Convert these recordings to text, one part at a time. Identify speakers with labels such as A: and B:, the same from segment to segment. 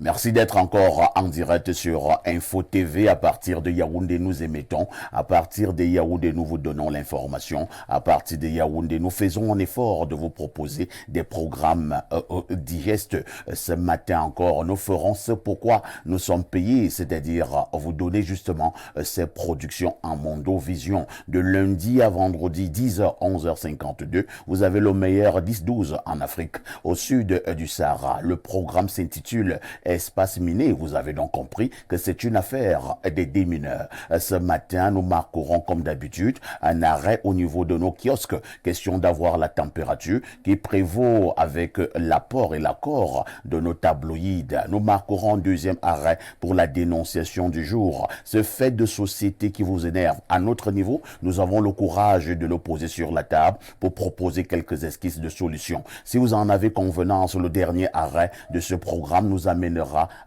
A: Merci d'être encore en direct sur Info TV. À partir de Yaoundé, nous émettons. À partir de Yaoundé, nous vous donnons l'information. À partir de Yaoundé, nous faisons un effort de vous proposer des programmes digestes. Ce matin encore, nous ferons ce pourquoi nous sommes payés, c'est-à-dire vous donner justement ces productions en Mondovision. De lundi à vendredi, 10h, 11h52, vous avez le meilleur 10-12 en Afrique, au sud du Sahara. Le programme s'intitule Espace miné. Vous avez donc compris que c'est une affaire des démineurs. Ce matin, nous marquerons comme d'habitude un arrêt au niveau de nos kiosques. Question d'avoir la température qui prévaut avec l'apport et l'accord de nos tabloïds. Nous marquerons un deuxième arrêt pour la dénonciation du jour. Ce fait de société qui vous énerve. À notre niveau, nous avons le courage de le poser sur la table pour proposer quelques esquisses de solutions. Si vous en avez convenance, le dernier arrêt de ce programme nous amènera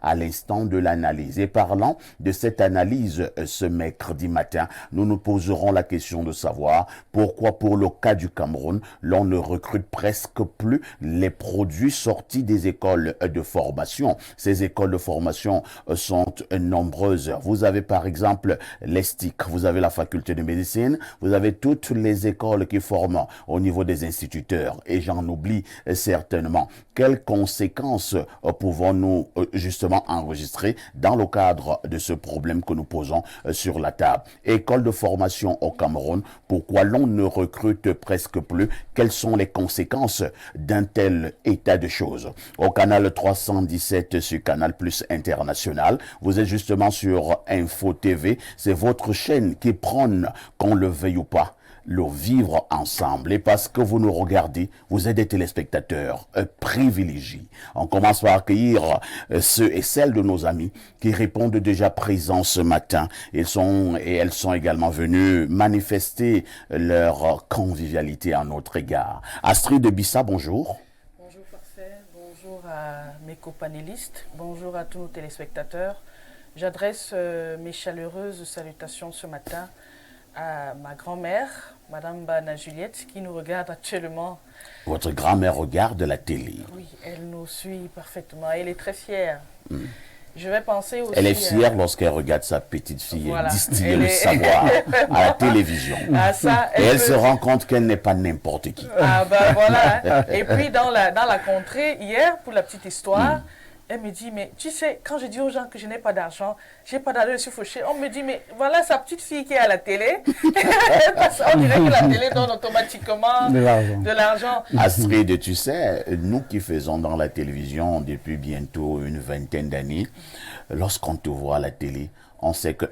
A: à l'instant de l'analyse. Et parlant de cette analyse ce mercredi matin, nous nous poserons la question de savoir pourquoi pour le cas du Cameroun, l'on ne recrute presque plus les produits sortis des écoles de formation. Ces écoles de formation sont nombreuses. Vous avez par exemple l'ESTIC, vous avez la faculté de médecine, vous avez toutes les écoles qui forment au niveau des instituteurs et j'en oublie certainement. Quelles conséquences pouvons-nous justement enregistrer dans le cadre de ce problème que nous posons sur la table? École de formation au Cameroun, pourquoi l'on ne recrute presque plus? Quelles sont les conséquences d'un tel état de choses? Au canal 317 sur Canal Plus International, vous êtes justement sur Info TV, c'est votre chaîne qui prône, qu'on le veuille ou pas, le vivre ensemble. Et parce que vous nous regardez, vous êtes des téléspectateurs privilégiés. On commence par accueillir ceux et celles de nos amis qui répondent déjà présents ce matin. Ils sont et elles sont également venus manifester leur convivialité à notre égard. Astrid de Bissa, bonjour.
B: Bonjour Parfait, bonjour à mes copanélistes, bonjour à tous nos téléspectateurs. J'adresse mes chaleureuses salutations ce matin à ma grand-mère, Madame Bana Juliette, qui nous regarde actuellement.
A: Votre grand-mère regarde la télé.
B: Oui, elle nous suit parfaitement. Elle est très fière. Je vais penser aussi...
A: Elle est fière lorsqu'elle regarde sa petite fille
B: Voilà.
A: distiller le savoir à la télévision.
B: Ah, ça,
A: et elle se rend compte qu'elle n'est pas n'importe qui.
B: Ah ben voilà. Et puis dans la contrée, hier, pour la petite histoire, elle me dit, mais tu sais, quand je dis aux gens que je n'ai pas d'argent, je suis fauché, on me dit, mais voilà sa petite fille qui est à la télé. On dirait que la télé donne automatiquement de l'argent.
A: Astrid, tu sais, nous qui faisons dans la télévision depuis bientôt une vingtaine d'années, lorsqu'on te voit à la télé, on sait que,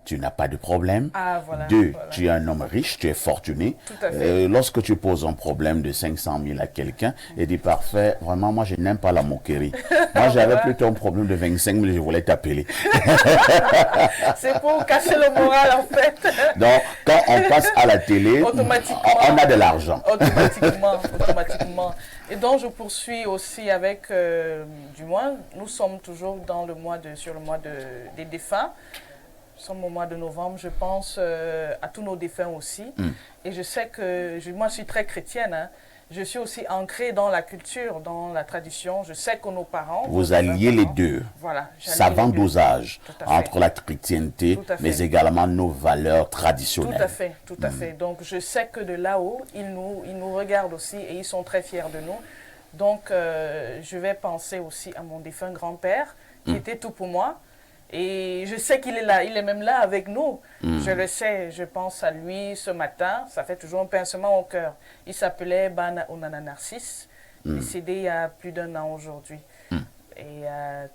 A: tu n'as pas de problème.
B: Ah, voilà,
A: 2,
B: voilà.
A: tu es un homme riche, tu es fortuné.
B: Tout à fait.
A: Lorsque tu poses un problème de 500 000 à quelqu'un, il dit parfait, vraiment, moi je n'aime pas la moquerie. Moi j'avais plutôt un problème de 25 000, je voulais t'appeler.
B: C'est pour casser le moral en fait.
A: Donc quand on passe à la télé,
B: Automatiquement.
A: on a de l'argent.
B: Automatiquement. Et donc je poursuis aussi avec, du moins, nous sommes toujours dans sur le mois des défunts. Nous sommes au mois de novembre, je pense à tous nos défunts aussi. Et je sais que, moi je suis très chrétienne, hein. Je suis aussi ancrée dans la culture, dans la tradition. Je sais que nos parents...
A: Vous alliez les deux.
B: Voilà.
A: Savant dosage entre la chrétienté, mais également nos valeurs traditionnelles.
B: Tout à fait. Donc je sais que de là-haut, ils nous regardent aussi et ils sont très fiers de nous. Donc je vais penser aussi à mon défunt grand-père qui était tout pour moi. Et je sais qu'il est là, il est même là avec nous. Je le sais, je pense à lui ce matin, ça fait toujours un pincement au cœur. Il s'appelait Bana Onana Narcisse, décédé il y a plus d'1 an aujourd'hui. Et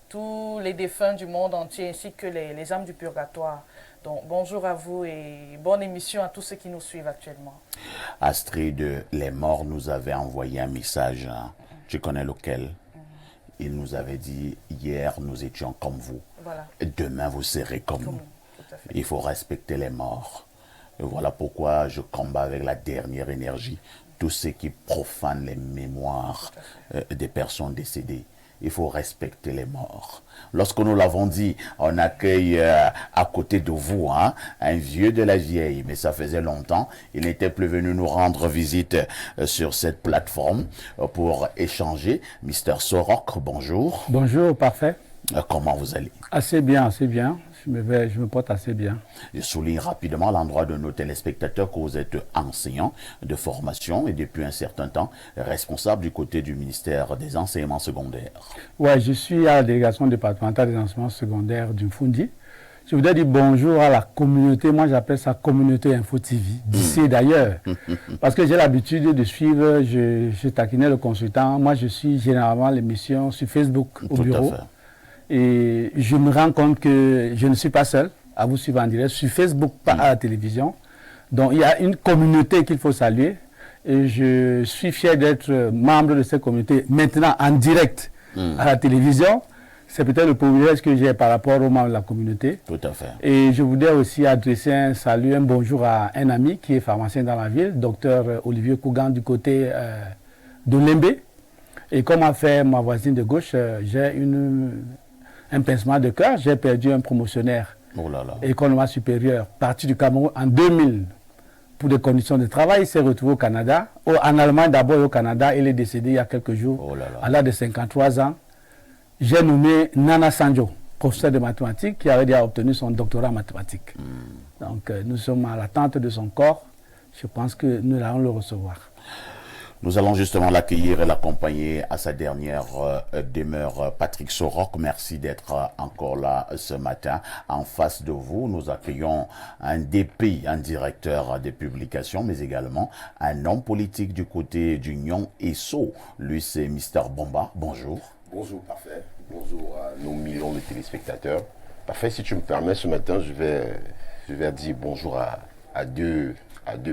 B: tous les défunts du monde entier, ainsi que les âmes du purgatoire. Donc bonjour à vous et bonne émission à tous ceux qui nous suivent actuellement.
A: Astrid, les morts nous avaient envoyé un message, hein. Tu connais lequel? Il nous avait dit, hier nous étions comme vous.
B: Voilà.
A: Demain, vous serez comme nous. Il faut respecter les morts. Et voilà pourquoi je combats avec la dernière énergie tous ceux qui profanent les mémoires des personnes décédées. Il faut respecter les morts. Lorsque nous l'avons dit, on accueille à côté de vous un vieux de la vieille, mais ça faisait longtemps. Il n'était plus venu nous rendre visite sur cette plateforme pour échanger. Mister Sorok, bonjour.
C: Bonjour, parfait.
A: Comment vous allez?
C: Assez bien, assez bien. Je me porte assez bien.
A: Je souligne rapidement à l'endroit de nos téléspectateurs que vous êtes enseignant de formation et depuis un certain temps responsable du côté du ministère des enseignements secondaires.
C: Oui, je suis à la délégation départementale des enseignements secondaires du Mfundi. Je voudrais dire bonjour à la communauté, moi j'appelle ça communauté Info TV, d'ici et d'ailleurs. Parce que j'ai l'habitude de suivre, je taquinais le consultant, moi je suis généralement l'émission sur Facebook au bureau. Et je me rends compte que je ne suis pas seul à vous suivre en direct sur Facebook, pas à la télévision. Donc il y a une communauté qu'il faut saluer. Et je suis fier d'être membre de cette communauté maintenant en direct à la télévision. C'est peut-être le privilège que j'ai par rapport aux membres de la communauté.
A: Tout à fait.
C: Et je voudrais aussi adresser un salut, un bonjour à un ami qui est pharmacien dans la ville, docteur Olivier Kougan du côté de Lembe. Et comme a fait ma voisine de gauche, j'ai un pincement de cœur. J'ai perdu un promotionnaire école normale supérieure parti du Cameroun en 2000 pour des conditions de travail. Il s'est retrouvé au Canada, en Allemagne d'abord et au Canada. Il est décédé il y a quelques jours, à l'âge de 53 ans. J'ai nommé Nana Sanjo, professeur de mathématiques, qui avait déjà obtenu son doctorat en mathématiques. Donc nous sommes à l'attente de son corps. Je pense que nous allons le recevoir.
A: Nous allons justement l'accueillir et l'accompagner à sa dernière demeure. Patrick Soroc, merci d'être encore là ce matin. En face de vous, nous accueillons un DP, un directeur des publications, mais également un homme politique du côté d'Union ESSO. Lui, c'est Mister Bomba. Bonjour.
D: Bonjour, parfait. Bonjour à nos millions de téléspectateurs. Parfait, si tu me permets, ce matin, je vais dire bonjour à deux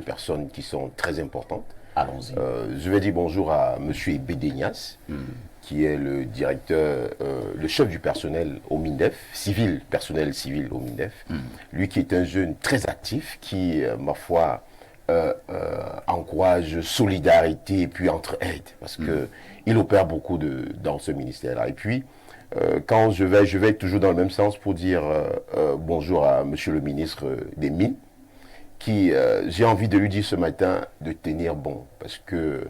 D: personnes qui sont très importantes.
A: Allons-y.
D: Je vais dire bonjour à M. Bédénias, qui est le directeur, le chef du personnel au MINDEF, personnel civil au MINDEF. Lui qui est un jeune très actif, qui, ma foi, encourage solidarité et puis entre-aide, parce qu'il opère beaucoup dans ce ministère-là. Et puis, quand je vais toujours dans le même sens pour dire bonjour à M. le ministre des Mines, qui, j'ai envie de lui dire ce matin de tenir bon, parce que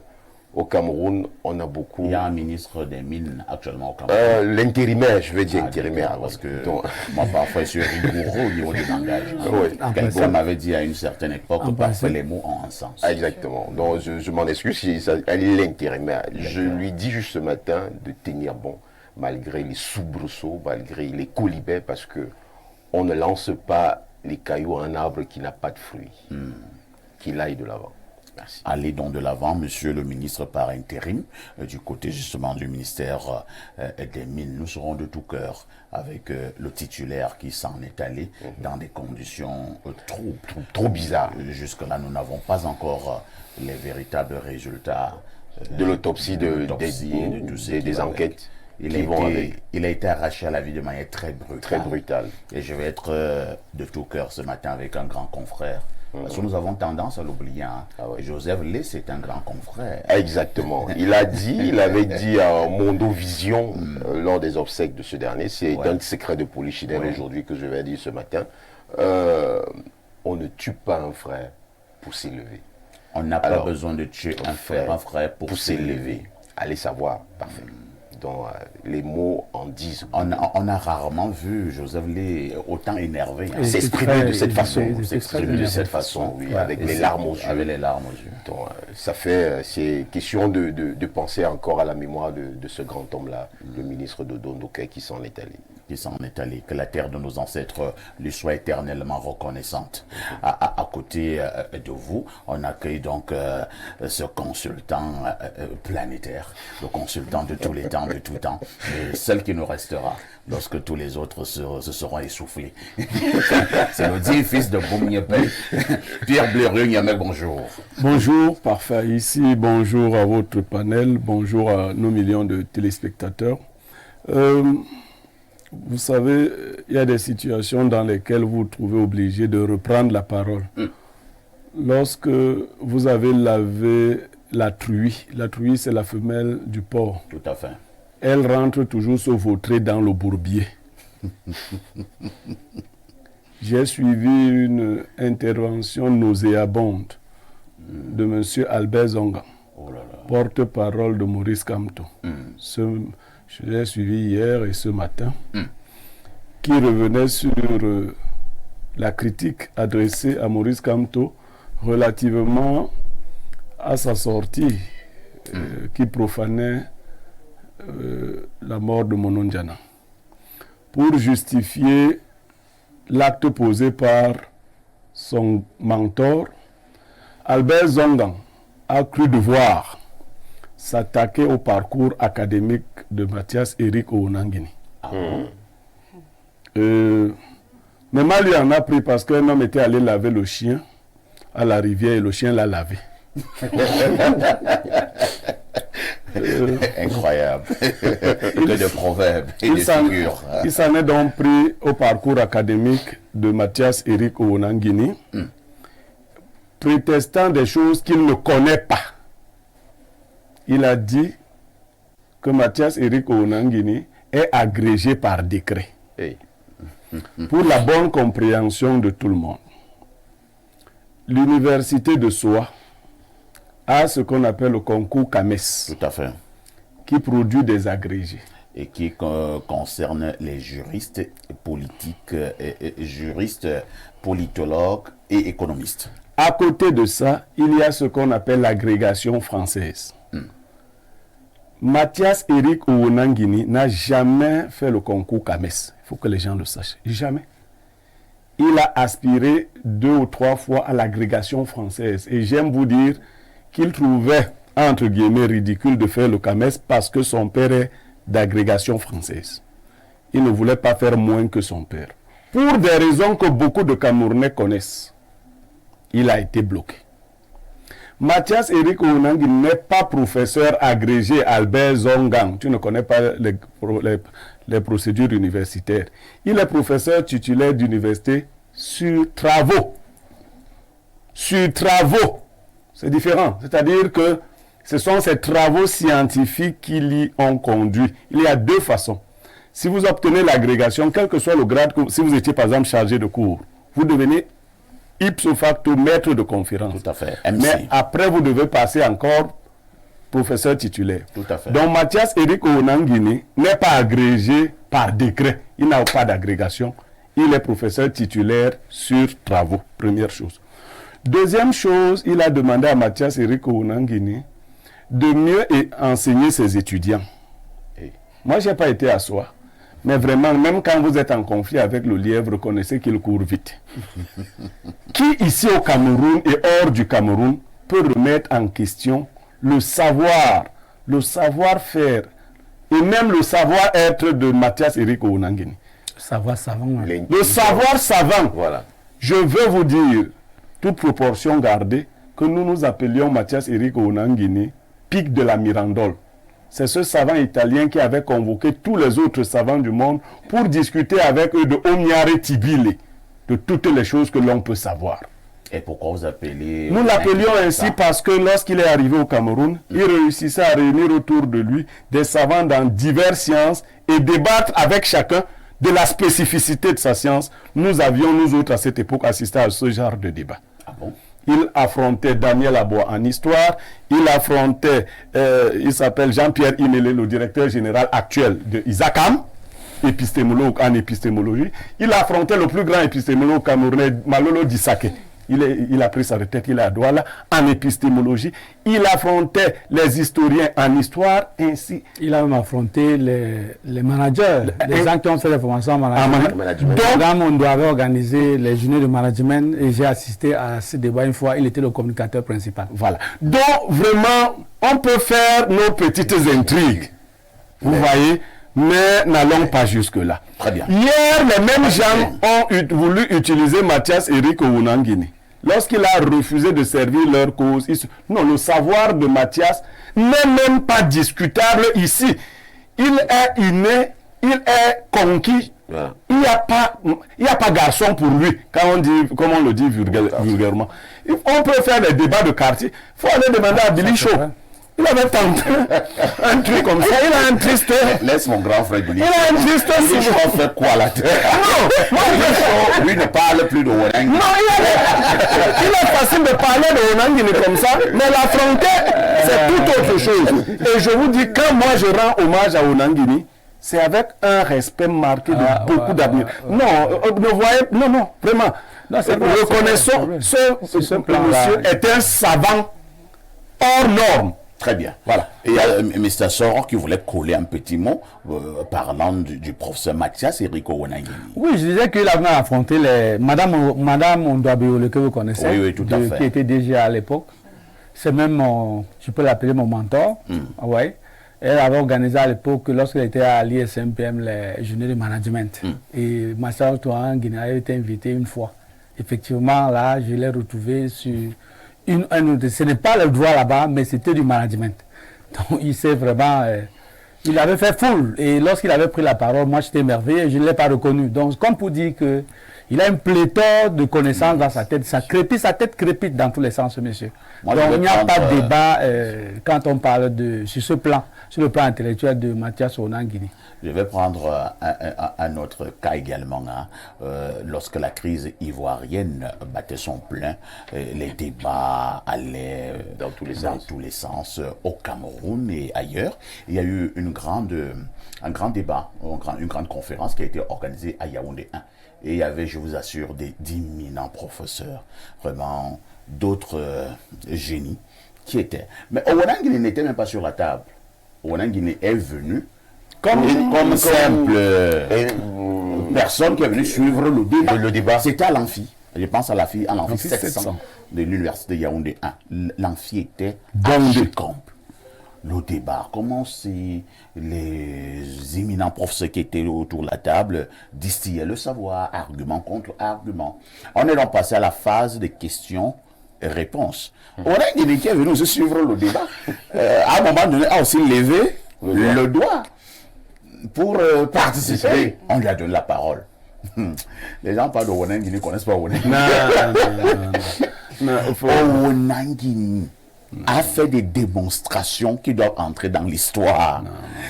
D: au Cameroun, on a beaucoup...
A: Il y a un ministre des Mines actuellement au Cameroun.
D: L'intérimaire, je vais dire intérimaire.
A: Parce que moi, parfois, je suis rigoureux au niveau des langages. Quelqu'un m'avait dit à une certaine époque, parfois les mots ont un sens.
D: Exactement. Donc, je m'en excuse si elle est l'intérimaire. Je lui dis juste ce matin de tenir bon, malgré les soubresauts, malgré les colibets, parce que on ne lance pas les cailloux à un arbre qui n'a pas de fruits. Qu'il aille de l'avant. Merci.
A: Allez donc de l'avant, monsieur le ministre par intérim, du côté justement du ministère des Mines. Nous serons de tout cœur avec le titulaire qui s'en est allé dans des conditions
D: trop bizarres.
A: Jusque-là, nous n'avons pas encore les véritables résultats
D: de l'autopsie, des enquêtes.
A: Il a été arraché à la vie de manière très brutale.
D: Très brutale.
A: Et je vais être de tout cœur ce matin avec un grand confrère. Parce que nous avons tendance à l'oublier. Hein. Joseph Lé, c'est un grand confrère.
D: Exactement. Il avait dit à Mondo Vision lors des obsèques de ce dernier, c'est un secret de polichinelle aujourd'hui que je vais dire ce matin, on ne tue pas un frère pour s'élever.
A: On n'a pas besoin de tuer un frère pour s'élever.
D: Allez savoir, parfait. Donc, les mots en disent.
A: On a rarement vu Joseph Lé autant énervé.
D: S'exprimer de cette façon. Oui, avec les larmes aux yeux.
A: Avec les larmes aux yeux.
D: Donc, c'est question de penser encore à la mémoire de ce grand homme-là, le ministre de Dondoké qui s'en est allé.
A: Que la terre de nos ancêtres lui soit éternellement reconnaissante. À côté de vous, on accueille donc ce consultant planétaire, le consultant de tous les temps, de tout temps, et celle qui nous restera lorsque tous les autres se seront essoufflés. C'est le dit fils de Boumniepel, Pierre Blérieux, bonjour.
E: Bonjour, parfait. Ici, bonjour à votre panel, bonjour à nos millions de téléspectateurs. Vous savez, il y a des situations dans lesquelles vous vous trouvez obligé de reprendre la parole. Lorsque vous avez lavé la truie c'est la femelle du porc.
A: Tout à fait.
E: Elle rentre toujours se vautrer dans le bourbier. J'ai suivi une intervention nauséabonde de M. Albert Zonga, porte-parole de Maurice Kamto. je l'ai suivi hier et ce matin, qui revenait sur la critique adressée à Maurice Kamto relativement à sa sortie qui profanait la mort de Monon Diana. Pour justifier l'acte posé par son mentor, Albert Zongan a cru devoir s'attaquer au parcours académique de Mathias Eric Ouonangini. Mais mal lui en a pris parce qu'un homme était allé laver le chien à la rivière et le chien l'a lavé.
A: Incroyable. Que de proverbes et de figures.
E: Il s'en est donc pris au parcours académique de Mathias Eric Ouonangini, prétestant des choses qu'il ne connaît pas. Il a dit que Mathias Eric Ouonangini est agrégé par décret.
D: Hey.
E: Pour la bonne compréhension de tout le monde, l'université de Soa a ce qu'on appelle le concours CAMES.
A: Tout à fait.
E: Qui produit des agrégés.
A: Et qui concerne les juristes politiques, juristes, politologues et économistes.
E: À côté de ça, il y a ce qu'on appelle l'agrégation française. Mathias Eric Ouonangini n'a jamais fait le concours CAMES. Il faut que les gens le sachent. Jamais. Il a aspiré 2 ou 3 fois à l'agrégation française. Et j'aime vous dire qu'il trouvait, entre guillemets, ridicule de faire le CAMES parce que son père est d'agrégation française. Il ne voulait pas faire moins que son père. Pour des raisons que beaucoup de Camerounais connaissent, il a été bloqué. Mathias Eric Ouonangini n'est pas professeur agrégé Albert Zongan. Tu ne connais pas les procédures universitaires. Il est professeur titulaire d'université sur travaux. Sur travaux. C'est différent. C'est-à-dire que ce sont ces travaux scientifiques qui l'y ont conduit. Il y a 2 façons. Si vous obtenez l'agrégation, quel que soit le grade, si vous étiez par exemple chargé de cours, vous devenez ipso facto maître de conférence.
A: Tout à fait.
E: MC. Mais après, vous devez passer encore professeur titulaire.
A: Tout à fait.
E: Donc Mathias Eric Ouonangini n'est pas agrégé par décret. Il n'a pas d'agrégation. Il est professeur titulaire sur travaux. Première chose. Deuxième chose, il a demandé à Mathias Eric Ouonangini de mieux enseigner ses étudiants. Moi, je n'ai pas été à soi. Mais vraiment, même quand vous êtes en conflit avec le lièvre, reconnaissez qu'il court vite. Qui ici au Cameroun et hors du Cameroun peut remettre en question le savoir, le savoir-faire et même le savoir-être de Mathias Eric Ouonangini?
C: Savoir savant. Ouais.
E: Le savoir savant.
D: Voilà.
E: Je veux vous dire, toute proportion gardée, que nous appelions Mathias Eric Ouonangini pic de la Mirandole. C'est ce savant italien qui avait convoqué tous les autres savants du monde pour discuter avec eux de Omniare Tibile, de toutes les choses que l'on peut savoir.
A: Et pourquoi vous appelez...
E: Nous l'appelions ainsi parce que lorsqu'il est arrivé au Cameroun, il réussissait à réunir autour de lui des savants dans diverses sciences et débattre avec chacun de la spécificité de sa science. Nous avions, nous autres, à cette époque, assisté à ce genre de débat.
A: Ah bon?
E: Il affrontait Daniel Abois en histoire, il affrontait, il s'appelle Jean-Pierre Imélé, le directeur général actuel de ISACAM, épistémologue en épistémologie. Il affrontait le plus grand épistémologue camerounais, Malolo Dissake. Il a pris sa retraite, il est à Douala, en épistémologie. Il affrontait les historiens en histoire, ainsi.
C: Il a même affronté les managers, les gens qui ont fait des formations en management. Donc, on avait organisé les journées de management et j'ai assisté à ce débat une fois. Il était le communicateur principal.
E: Voilà. Donc, vraiment, on peut faire nos petites intrigues. Vous voyez, mais n'allons pas jusque-là.
A: Très bien.
E: Hier, les mêmes gens ont voulu utiliser Mathias Eric Ouonangini. Lorsqu'il a refusé de servir leur cause, non, le savoir de Mathias n'est même pas discutable ici. Il est inné, il est conquis. Voilà. Il n'y a pas garçon pour lui, comme on le dit vulgairement. On peut faire des débats de quartier. Il faut aller demander à Billy Shaw. Il avait tenté un truc comme ça. Il a un triste.
A: Laisse mon grand frère Billy.
E: Il a un triste.
A: Billy Shaw fait quoi là? Non, lui ne parle plus de Ouonangini.
E: Non, il est facile de parler de Ouonangini comme ça, mais l'affronter, C'est tout autre chose. Et je vous dis, quand moi je rends hommage à Onangini, c'est avec un respect marqué de beaucoup d'avenir. Non, vraiment.
C: Non,
E: Reconnaissons ce monsieur est un savant hors norme.
A: Très bien. Voilà. Et il y a Mr. Soro qui voulait coller un petit mot parlant du professeur Mathias Eriko Onangini.
C: Oui, je disais qu'il avait affronté Madame Ondouabiole, que vous connaissez,
A: oui, tout à fait.
C: Qui était déjà à l'époque. C'est même je peux l'appeler mon mentor. Ouais. Elle avait organisé à l'époque, lorsqu'elle était à l'ISMPM, les journées de management. Et Massao Touan-Guinée avait été invité une fois. Effectivement, là, je l'ai retrouvé sur ce n'est pas le droit là-bas, mais c'était du management. Donc, il s'est vraiment... il avait fait foule. Et lorsqu'il avait pris la parole, moi, j'étais émerveillé et je ne l'ai pas reconnu. Donc, comme pour dire que il a une pléthore de connaissances dans sa tête. Sa tête crépite dans tous les sens, monsieur.
A: Moi,
C: donc, il n'y a pas de débat quand on parle sur le plan intellectuel de Mathias Onangini.
A: Je vais prendre un autre cas également. Lorsque la crise ivoirienne battait son plein, les débats allaient dans tous les sens au Cameroun et ailleurs. Il y a eu un grand débat, une grande conférence qui a été organisée à Yaoundé 1. Et il y avait, je vous assure, d'imminents professeurs, vraiment d'autres génies qui étaient. Mais Onangini n'était même pas sur la table. Onangini est venu comme simple personne qui est venue suivre le débat. C'était à l'amphi. Je pense à l'amphi 700 de l'université Yaoundé 1. L'amphi était comble. Le débat, comment les éminents professeurs qui étaient autour de la table distillaient le savoir, argument contre argument. On est donc passé à la phase des questions et réponses. Onangini qui est venu aussi suivre le débat, à un moment donné, a aussi levé le doigt pour participer. On lui a donné la parole. Les gens parlent de Onangini, ils ne connaissent pas Onangini. Onangini a fait des démonstrations qui doivent entrer dans l'histoire.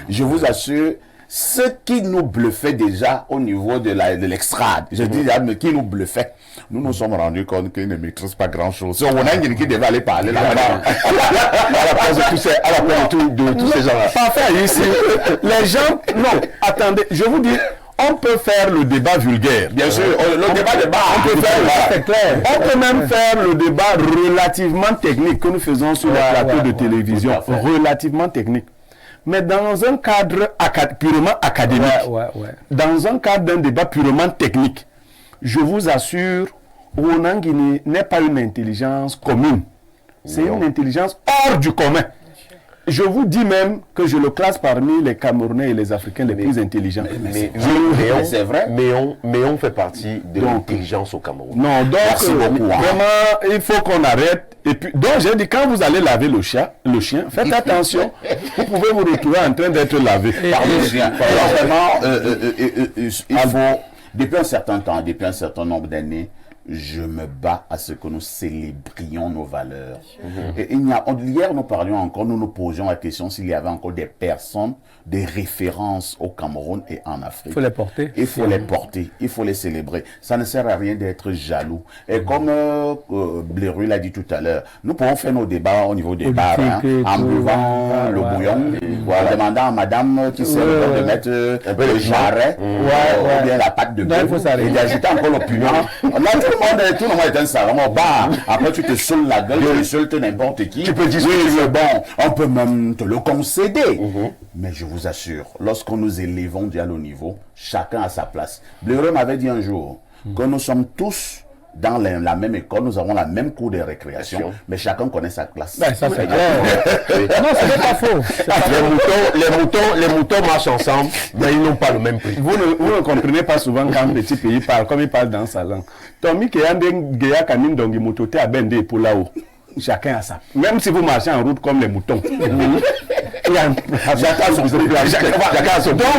A: Je vous assure, ce qui nous bluffait déjà au niveau de l'extrade, je dis mais qui nous bluffait, nous nous sommes rendus compte qu'il ne maîtrise pas grand-chose. C'est Onangini qui devait aller parler là-bas. À la place de tous ces gens-là.
E: Parfait, ici. Les gens, non, attendez, je vous dis, on peut faire le débat vulgaire.
A: Bien sûr, le débat de bar,
E: on peut faire clair. On peut même faire le débat relativement technique que nous faisons sur les plateaux de télévision. Relativement technique. Mais dans un cadre purement académique, dans un cadre d'un débat purement technique, je vous assure, Onangini n'est pas une intelligence commune. C'est une intelligence hors du commun. Je vous dis même que je le classe parmi les Camerounais et les Africains les plus intelligents.
D: C'est vrai. Mais on fait partie de l'intelligence au Cameroun.
E: Non, donc vraiment, il faut qu'on arrête. Et puis, donc j'ai dit, quand vous allez laver le chien, faites attention. Vous pouvez vous retrouver en train d'être lavé.
A: Par le chien. Vraiment, il faut, depuis un certain temps, depuis un certain nombre d'années, je me bats à ce que nous célébrions nos valeurs. Et hier, nous parlions encore, nous nous posions la question s'il y avait encore des personnes, des références au Cameroun et en Afrique.
C: Il faut les porter.
A: Il faut les porter, il faut les célébrer. Ça ne sert à rien d'être jaloux. Et comme Blairu l'a dit tout à l'heure, nous pouvons faire nos débats au niveau des bars, en buvant le bouillon, en demandant à madame qui sait de mettre le jarret, ou bien la pâte de bœuf, et d'ajouter encore l'opinion. Tout le monde est un savant au bar. Après, tu te saoules la gueule, tu insultes n'importe qui.
D: Tu peux dire
A: oui, bon, on peut même te le concéder. Mais je vous assure, lorsqu'on nous élevons déjà au niveau, chacun a sa place. Blaireau m'avait dit un jour que nous sommes tous dans la même école, nous avons la même cour de récréation, mais chacun connaît sa classe.
C: Ben, ça c'est clair. Non, c'est pas faux.
D: Les moutons marchent ensemble, mais ils n'ont pas le même prix.
E: Vous ne comprenez pas souvent quand un petit pays parle, comme il parle dans sa langue. Tommy Keyande Kanim Dongi Motote a bendé pour là-haut. Chacun a ça. Même si vous marchez en route comme les moutons. Donc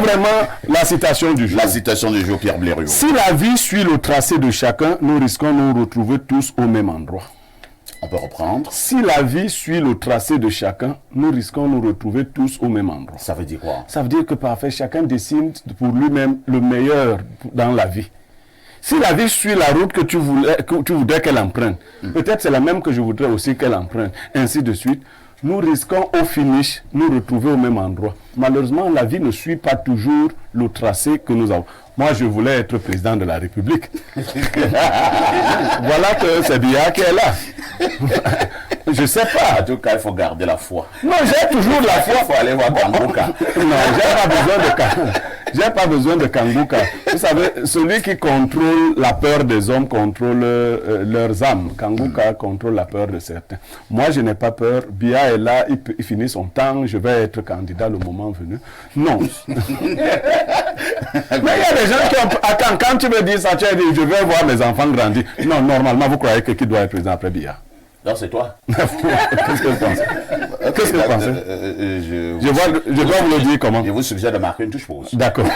E: vraiment, la citation du jour.
A: La citation du jour, Pierre Blairu.
E: Si la vie suit le tracé de chacun, nous risquons de nous retrouver tous au même endroit.
A: On peut reprendre.
E: Si la vie suit le tracé de chacun, nous risquons de nous retrouver tous au même endroit.
A: Ça veut dire quoi?
E: Ça veut dire que parfait, chacun décide pour lui-même le meilleur dans la vie. Si la vie suit la route que tu voudrais qu'elle emprunte, peut-être c'est la même que je voudrais aussi qu'elle emprunte, ainsi de suite, nous risquons au finish nous retrouver au même endroit. Malheureusement, la vie ne suit pas toujours le tracé que nous avons. Moi, je voulais être président de la République. Voilà que c'est Biya qui est là. Je sais pas.
A: En tout cas, il faut garder la foi.
E: Non, j'ai toujours la foi.
A: Il faut aller voir Kanguka.
E: Non, j'ai pas besoin de Kanguka. Vous savez, celui qui contrôle la peur des hommes contrôle leurs âmes. Kanguka contrôle la peur de certains. Moi, je n'ai pas peur. Biya est là, il finit son temps, je vais être candidat le moment venu. Non. Mais il y a des gens qui ont... Quand tu me dis ça, tu as dit, je vais voir mes enfants grandir. Non, normalement, vous croyez que qui doit être président après Biya?
A: Non, c'est toi.
E: Qu'est-ce que vous pensez? Qu'est-ce que vous pensez? Je dois vous le dire comment?
A: Je vous suggère de marquer une touche pause.
E: D'accord.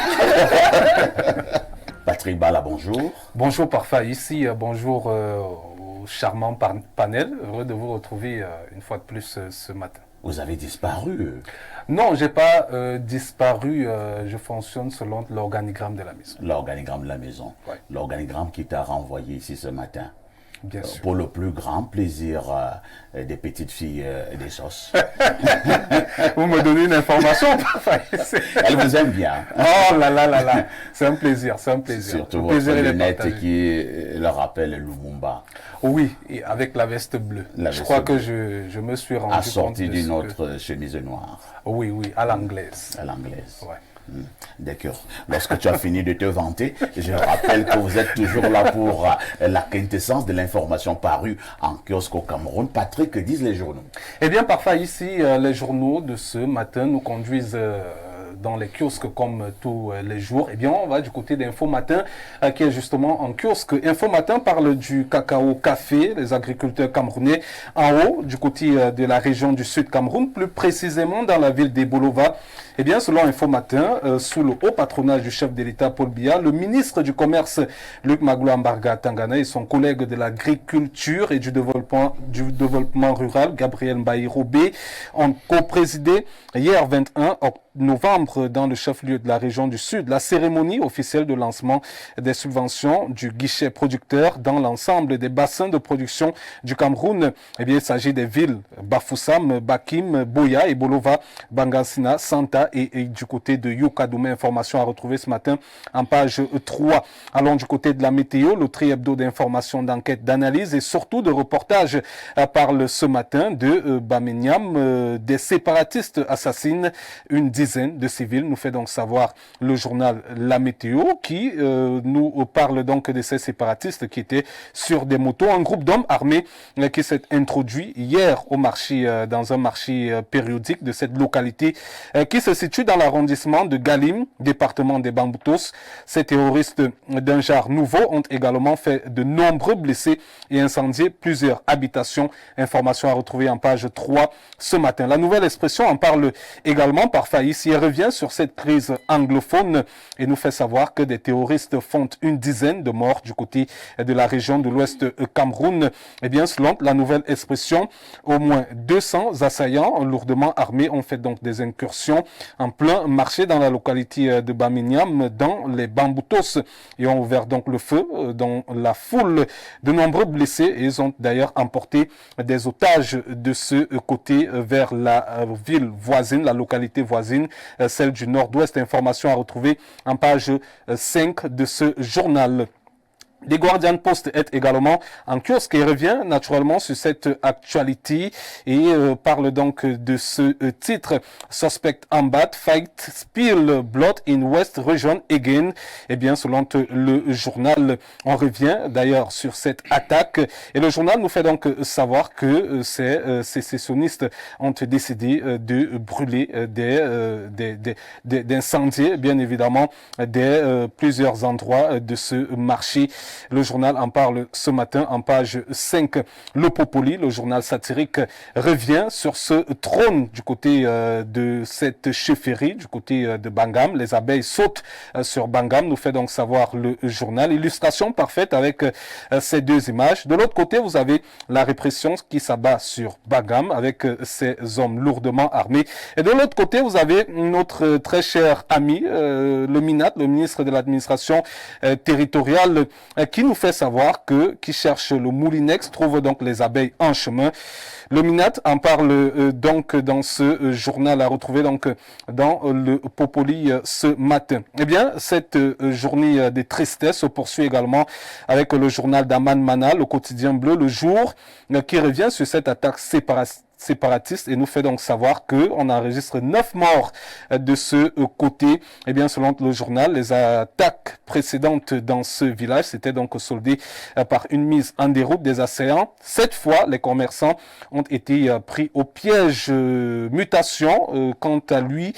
A: Patrick Bala, bonjour.
F: Bonjour Parfa, ici, bonjour au charmant panel. Heureux de vous retrouver une fois de plus ce matin.
A: Vous avez disparu.
F: Non, je n'ai pas disparu. Je fonctionne selon l'organigramme de la maison.
A: L'organigramme de la maison.
F: Ouais.
A: L'organigramme qui t'a renvoyé ici ce matin.
F: Bien sûr.
A: Pour le plus grand plaisir des petites filles des sauces.
F: Vous me donnez une information, Parfa.
A: Elle vous aime bien.
F: Oh là là là là. C'est un plaisir, c'est un plaisir.
A: Surtout
F: Le
A: votre
F: plaisir est de
A: lunette
F: partager.
A: qui leur rappelle Lumumba.
F: Oui, et avec la veste bleue.
A: La
F: je
A: veste
F: crois
A: bleue.
F: que je me suis rendu compte
A: Assortie
F: de
A: d'une
F: ce
A: autre chemise noire
F: que... Oui, oui, à l'anglaise.
A: à l'anglaise.
F: Ouais.
A: D'accord. Lorsque tu as fini de te vanter, je rappelle que vous êtes toujours là pour la quintessence de l'information parue en kiosque au Cameroun. Patrick, que disent les journaux?
F: Eh bien, parfois ici, les journaux de ce matin nous conduisent dans les kiosques comme tous les jours. Eh bien, on va du côté d'Info Matin, qui est justement en kiosque. Info Matin parle du cacao café, les agriculteurs camerounais en haut, du côté de la région du Sud Cameroun, plus précisément dans la ville d'Ebolova. Eh bien, selon Info Matin, sous le haut patronage du chef de l'État Paul Biya, le ministre du Commerce Luc Magloa-Mbarga Tangana et son collègue de l'agriculture et du développement rural Gabriel Mbaye-Robé ont co-présidé hier 21 novembre dans le chef-lieu de la région du Sud la cérémonie officielle de lancement des subventions du guichet producteur dans l'ensemble des bassins de production du Cameroun. Eh bien, il s'agit des villes Bafoussam, Bakim, Boya, Ebolova, Bangassina, Santa et du côté de Yukadoumé. Information à retrouver ce matin en page 3. Allons du côté de la météo, le tri-hebdo d'informations, d'enquête, d'analyse et surtout de reportage parle ce matin de Bameniam. Des séparatistes assassinent une dizaine de civils, nous fait donc savoir le journal La Météo qui nous parle donc de ces séparatistes qui étaient sur des motos. Un groupe d'hommes armés qui s'est introduit hier au marché, dans un marché périodique de cette localité qui se situe dans l'arrondissement de Galim, département des Bamboutos. Ces terroristes d'un genre nouveau ont également fait de nombreux blessés et incendié plusieurs habitations. Information à retrouver en page 3 ce matin. La Nouvelle Expression en parle également par Faïs. Il revient sur cette crise anglophone et nous fait savoir que des terroristes font une dizaine de morts du côté de la région de l'Ouest Cameroun. Eh bien, selon la Nouvelle Expression, au moins 200 assaillants lourdement armés ont fait donc des incursions en plein marché dans la localité de Bameniam, dans les Bamboutos, et ont ouvert donc le feu dans la foule. De nombreux blessés, et ils ont d'ailleurs emporté des otages de ce côté vers la ville voisine, la localité voisine, celle du nord-ouest. Information à retrouver en page 5 de ce journal. The Guardian Post est également en kiosque et revient naturellement sur cette actualité et parle donc de ce titre Suspect Ambat Fight Spill Blood in West Region Again. Eh bien, selon le journal, on revient d'ailleurs sur cette attaque et le journal nous fait donc savoir que ces sécessionnistes ont décidé de brûler, d'incendier bien évidemment plusieurs endroits de ce marché. Le journal en parle ce matin en page 5. Le Popoli, le journal satirique, revient sur ce trône du côté de cette chefferie, du côté de Bangam. Les abeilles sautent sur Bangam, nous fait donc savoir le journal. Illustration parfaite avec ces deux images. De l'autre côté, vous avez la répression qui s'abat sur Bangam avec ces hommes lourdement armés. Et de l'autre côté, vous avez notre très cher ami, le MINAT, le ministre de l'administration territoriale, qui nous fait savoir que qui cherche le moulinex trouve donc les abeilles en chemin. Le Minat en parle donc dans ce journal à retrouver donc dans le Popoli ce matin. Eh bien, cette journée de tristesse se poursuit également avec le journal d'Aman Mana, le quotidien bleu, le jour, qui revient sur cette attaque séparatiste et nous fait donc savoir qu'on enregistre 9 morts de ce côté. Eh bien, selon le journal, les attaques précédentes dans ce village s'étaient donc soldées par une mise en déroute des assaillants. Cette fois, les commerçants ont été pris au piège. Mutation, quant à lui,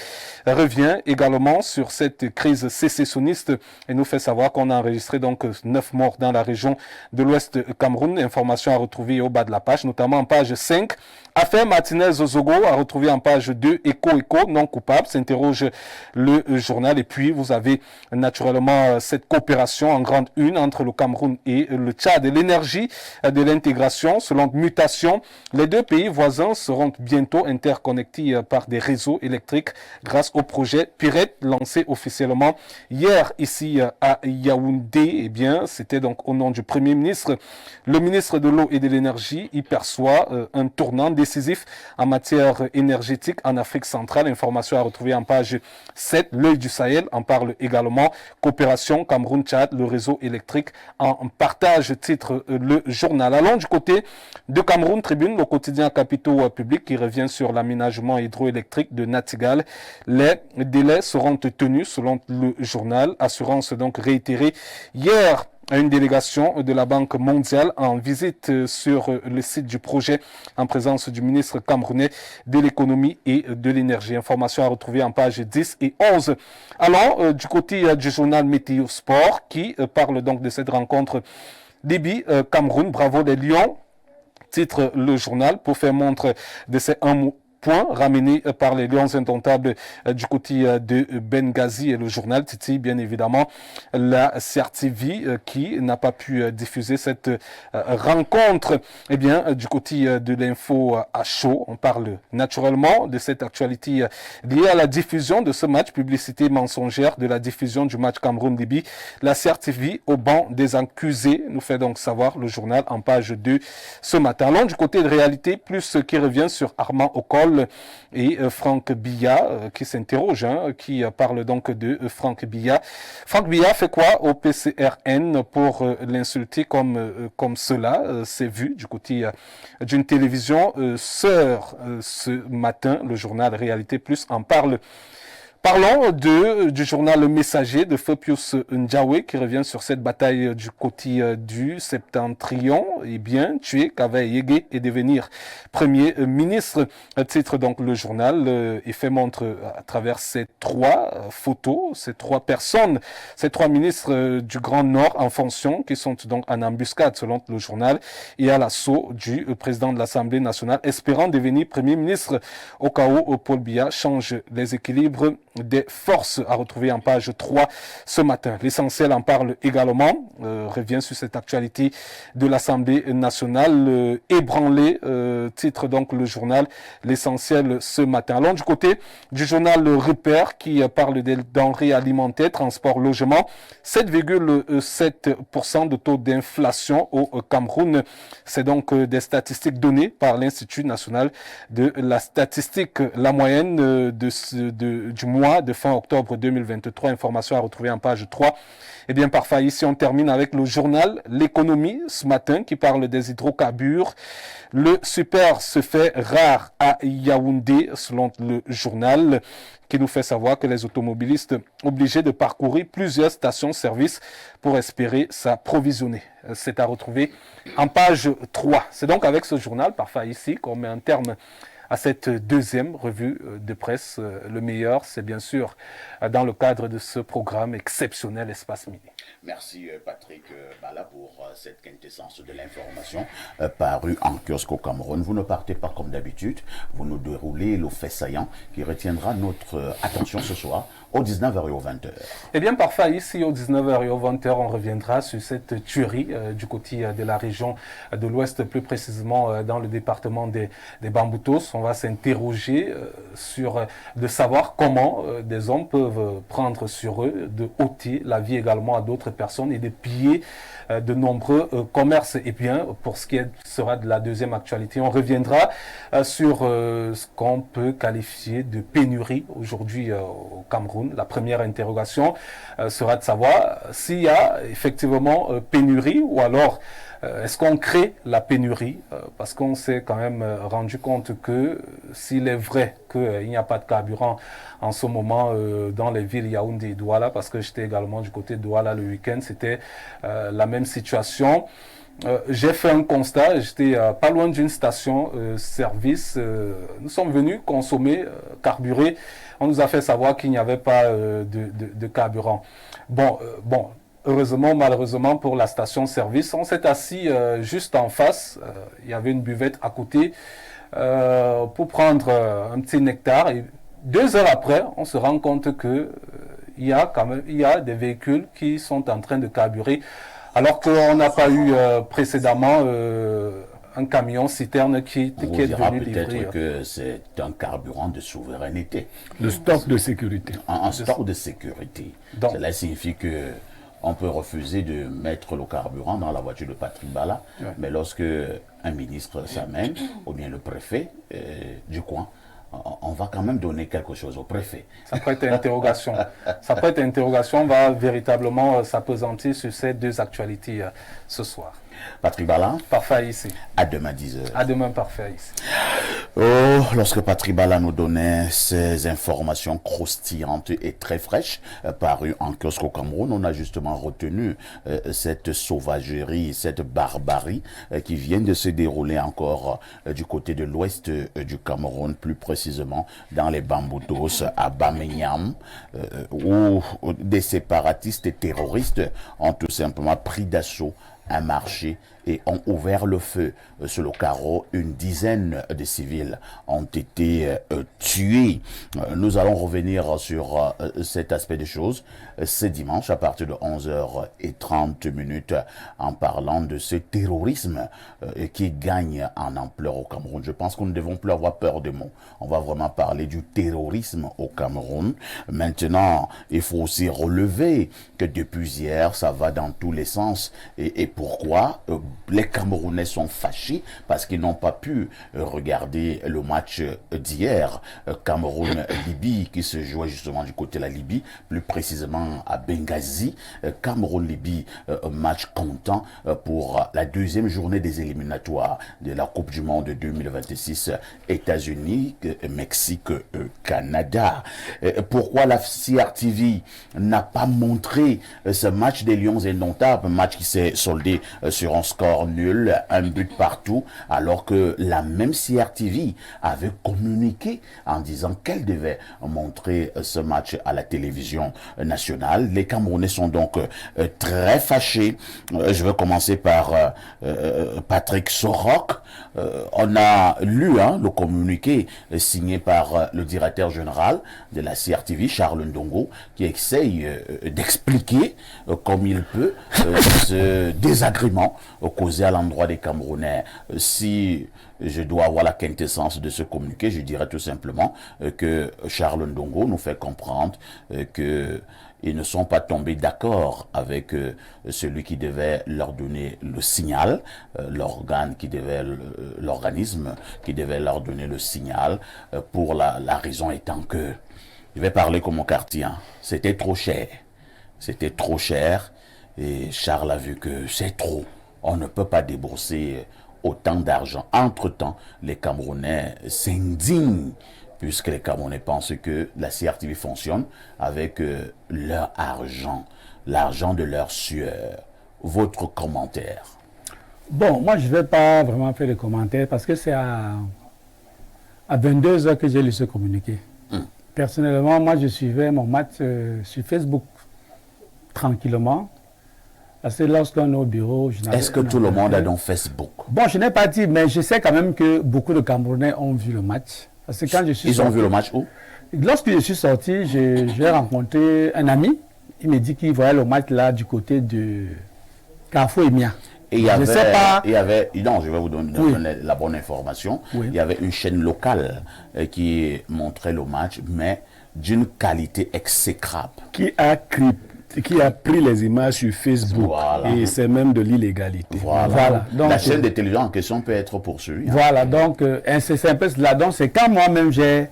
F: revient également sur cette crise sécessionniste et nous fait savoir qu'on a enregistré donc 9 morts dans la région de l'Ouest Cameroun. Information à retrouver au bas de la page, notamment en page 5. Affaire Martinez-Zogo à retrouver en page 2, Écho, non coupable, s'interroge le journal. Et puis, vous avez naturellement cette coopération en grande une entre le Cameroun et le Tchad. Et l'énergie de l'intégration, selon Mutation, les deux pays voisins seront bientôt interconnectés par des réseaux électriques grâce au projet Pirate lancé officiellement hier ici à Yaoundé. Eh bien, c'était donc au nom du Premier ministre. Le ministre de l'Eau et de l'Énergie y perçoit un tournant décisif en matière énergétique en Afrique centrale. Information à retrouver en page 7. L'œil du Sahel en parle également. Coopération Cameroun-Tchad, le réseau électrique en partage, titre le journal. Allons du côté de Cameroun Tribune, le quotidien Capitaux Public qui revient sur l'aménagement hydroélectrique de Natigal. Les délais seront tenus selon le journal. Assurance donc réitérée hier à une délégation de la Banque mondiale en visite sur le site du projet en présence du ministre camerounais de l'économie et de l'énergie. Information à retrouver en page 10 et 11. Allons du côté du journal Météo Sport qui parle donc de cette rencontre Déby Cameroun. Bravo les Lions, titre le journal, pour faire montre de ces un point ramené par les Lions indomptables du côté de Benghazi et le journal Titi, bien évidemment, la CRTV qui n'a pas pu diffuser cette rencontre. Eh bien, du côté de l'info à chaud, on parle naturellement de cette actualité liée à la diffusion de ce match, publicité mensongère de la diffusion du match Cameroun-Libye. La CRTV au banc des accusés nous fait donc savoir le journal en page 2 ce matin. Allons du côté de réalité, plus ce qui revient sur Armand Okol et Franck Biya qui s'interroge, qui parle donc de Franck Biya. Franck Biya fait quoi au PCRN pour l'insulter comme cela? C'est vu du côté d'une télévision sœur ce matin. Le journal Réalité Plus en parle. Parlons du journal Le Messager de Feu Pius Ndiawe qui revient sur cette bataille du côté du Septentrion. Eh bien, tuer Kaveh Yégué et devenir Premier ministre. Titre donc le journal et fait montre à travers ces trois photos, ces trois personnes, ces trois ministres du Grand Nord en fonction qui sont donc en embuscade selon le journal et à l'assaut du président de l'Assemblée nationale espérant devenir Premier ministre au cas où Paul Biya change les équilibres des forces à retrouver en page 3 ce matin. L'essentiel en parle également, revient sur cette actualité de l'Assemblée nationale ébranlée, titre donc le journal L'essentiel ce matin. Allons du côté du journal Repère qui parle des denrées alimentaires, transport, logement, 7,7% de taux d'inflation au Cameroun. C'est donc des statistiques données par l'Institut national de la statistique. La moyenne du mois de fin octobre 2023, information à retrouver en page 3. Eh bien, parfois, ici, on termine avec le journal L'économie, ce matin, qui parle des hydrocarbures. Le super se fait rare à Yaoundé, selon le journal, qui nous fait savoir que les automobilistes obligés de parcourir plusieurs stations-service pour espérer s'approvisionner. C'est à retrouver en page 3. C'est donc avec ce journal, parfois ici, qu'on met un terme à cette deuxième revue de presse. Le meilleur, c'est bien sûr dans le cadre de ce programme exceptionnel Espace Midi.
A: Merci Patrick Bala pour cette quintessence de l'information parue en kiosque au Cameroun. Vous ne partez pas comme d'habitude, vous nous déroulez le fait saillant qui retiendra notre attention ce soir aux 19h et aux 20h.
F: Eh bien, parfois ici aux 19h et aux 20h, on reviendra sur cette tuerie du côté de la région de l'Ouest, plus précisément dans le département des Bamboutos. On va s'interroger de savoir comment des hommes peuvent prendre sur eux de ôter la vie également à d'autres d'autres personnes et de piller de nombreux commerces. Et bien, pour ce qui sera de la deuxième actualité, on reviendra sur ce qu'on peut qualifier de pénurie aujourd'hui au Cameroun. La première interrogation sera de savoir s'il y a effectivement pénurie ou alors est-ce qu'on crée la pénurie parce qu'on s'est quand même rendu compte que s'il est vrai qu'il n'y a pas de carburant en ce moment dans les villes Yaoundé et Douala, parce que j'étais également du côté de Douala le week-end, c'était la même situation. J'ai fait un constat, j'étais pas loin d'une station-service. Nous sommes venus consommer, carburer. On nous a fait savoir qu'il n'y avait pas de carburant. Bon, heureusement, malheureusement pour la station-service, on s'est assis juste en face. Il y avait une buvette à côté pour prendre un petit nectar. Et 2 heures après, on se rend compte que il y a des véhicules qui sont en train de carburer, alors qu'on n'a pas eu précédemment un camion citerne qui est venu livrer.
A: Peut-être que c'est un carburant de souveraineté.
E: Le stock de sécurité.
A: Un stock de sécurité.
F: Donc,
A: cela signifie que on peut refuser de mettre le carburant dans la voiture de Patrick Bala, mais lorsque un ministre s'amène, ou bien le préfet du coin, on va quand même donner quelque chose au préfet.
F: Ça prête à interrogation. Ça prête à interrogation. On va véritablement s'appesantir sur ces 2 actualités ce soir.
A: Patrick Bala.
F: Parfait ici.
A: À demain 10h.
F: À demain, parfait ici.
A: Oh, lorsque Patrick Bala nous donnait ces informations croustillantes et très fraîches parues en kiosque au Cameroun, on a justement retenu cette sauvagerie, cette barbarie qui vient de se dérouler encore du côté de l'ouest du Cameroun, plus précisément dans les Bamboutos à Bamenyam, où des séparatistes et terroristes ont tout simplement pris d'assaut un marché et ont ouvert le feu sur le carreau. Une dizaine de civils ont été tués. Nous allons revenir sur cet aspect des choses ce dimanche à partir de 11h30 en parlant de ce terrorisme qui gagne en ampleur au Cameroun. Je pense que nous ne devons plus avoir peur des mots. On va vraiment parler du terrorisme au Cameroun. Maintenant, il faut aussi relever que depuis hier, ça va dans tous les sens. Et pourquoi les Camerounais sont fâchés? Parce qu'ils n'ont pas pu regarder le match d'hier. Cameroun-Libye qui se jouait justement du côté de la Libye, plus précisément à Benghazi. Cameroun-Libye, match comptant pour la deuxième journée des éliminatoires de la Coupe du Monde 2026, États-Unis, Mexique, Canada. Pourquoi la CRTV n'a pas montré ce match des Lions indomptables, match qui s'est soldé sur un score nul, un but partout, alors que la même CRTV avait communiqué en disant qu'elle devait montrer ce match à la télévision nationale. Les Camerounais sont donc très fâchés. Je vais commencer par Patrick Sorok. On a lu le communiqué signé par le directeur général de la CRTV, Charles Ndongo, qui essaye d'expliquer comme il peut ce désagrément causé à l'endroit des Camerounais. Si je dois avoir la quintessence de ce communiqué, je dirais tout simplement que Charles Ndongo nous fait comprendre que ils ne sont pas tombés d'accord avec celui qui devait leur donner le signal, l'organisme qui devait leur donner le signal, pour la raison étant que, je vais parler comme mon quartier, c'était trop cher. C'était trop cher et Charles a vu que c'est trop. On ne peut pas débourser autant d'argent. Entre-temps, les Camerounais s'indignent puisque les Camerounais pensent que la CRTV fonctionne avec leur argent, l'argent de leur sueur. Votre commentaire?
C: Bon, moi je ne vais pas vraiment faire de commentaires parce que c'est à 22h que j'ai lu ce communiqué. Personnellement, moi je suivais mon match sur Facebook tranquillement. Parce que lorsqu'on est au bureau...
A: Est-ce que tout le monde a donc Facebook?
C: Bon, je n'ai pas dit, mais je sais quand même que beaucoup de Camerounais ont vu le match. Parce que quand je suis
A: Ils ont vu le match où?
C: Lorsque je suis sorti, j'ai rencontré un ami. Il me dit qu'il voyait le match là du côté de Carrefour et Mia.
A: Et il y avait, non, je vais vous donner la bonne information. Oui. Il y avait une chaîne locale qui montrait le match, mais d'une qualité exécrable.
C: Qui a
E: qui a pris les images sur Facebook.
A: Voilà.
E: Et c'est même de l'illégalité.
A: Voilà.
C: Donc,
A: la chaîne de télévision en question peut être poursuivie. Hein.
C: Voilà, donc c'est un peu cela. Donc c'est quand moi-même j'ai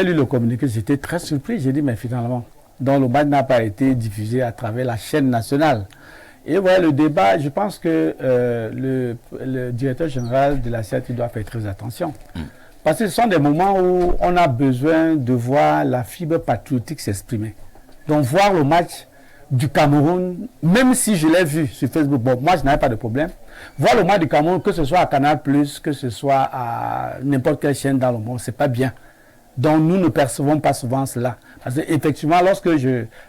C: lu le communiqué, j'étais très surpris. J'ai dit, mais finalement, donc le match n'a pas été diffusé à travers la chaîne nationale. Et voilà, le débat, je pense que le directeur général de la CRT doit faire très attention. Parce que ce sont des moments où on a besoin de voir la fibre patriotique s'exprimer. Donc voir le match du Cameroun, même si je l'ai vu sur Facebook, bon, moi je n'avais pas de problème. Voir le match du Cameroun, que ce soit à Canal+, que ce soit à n'importe quelle chaîne dans le monde, c'est pas bien. Donc nous ne percevons pas souvent cela. Parce qu'effectivement,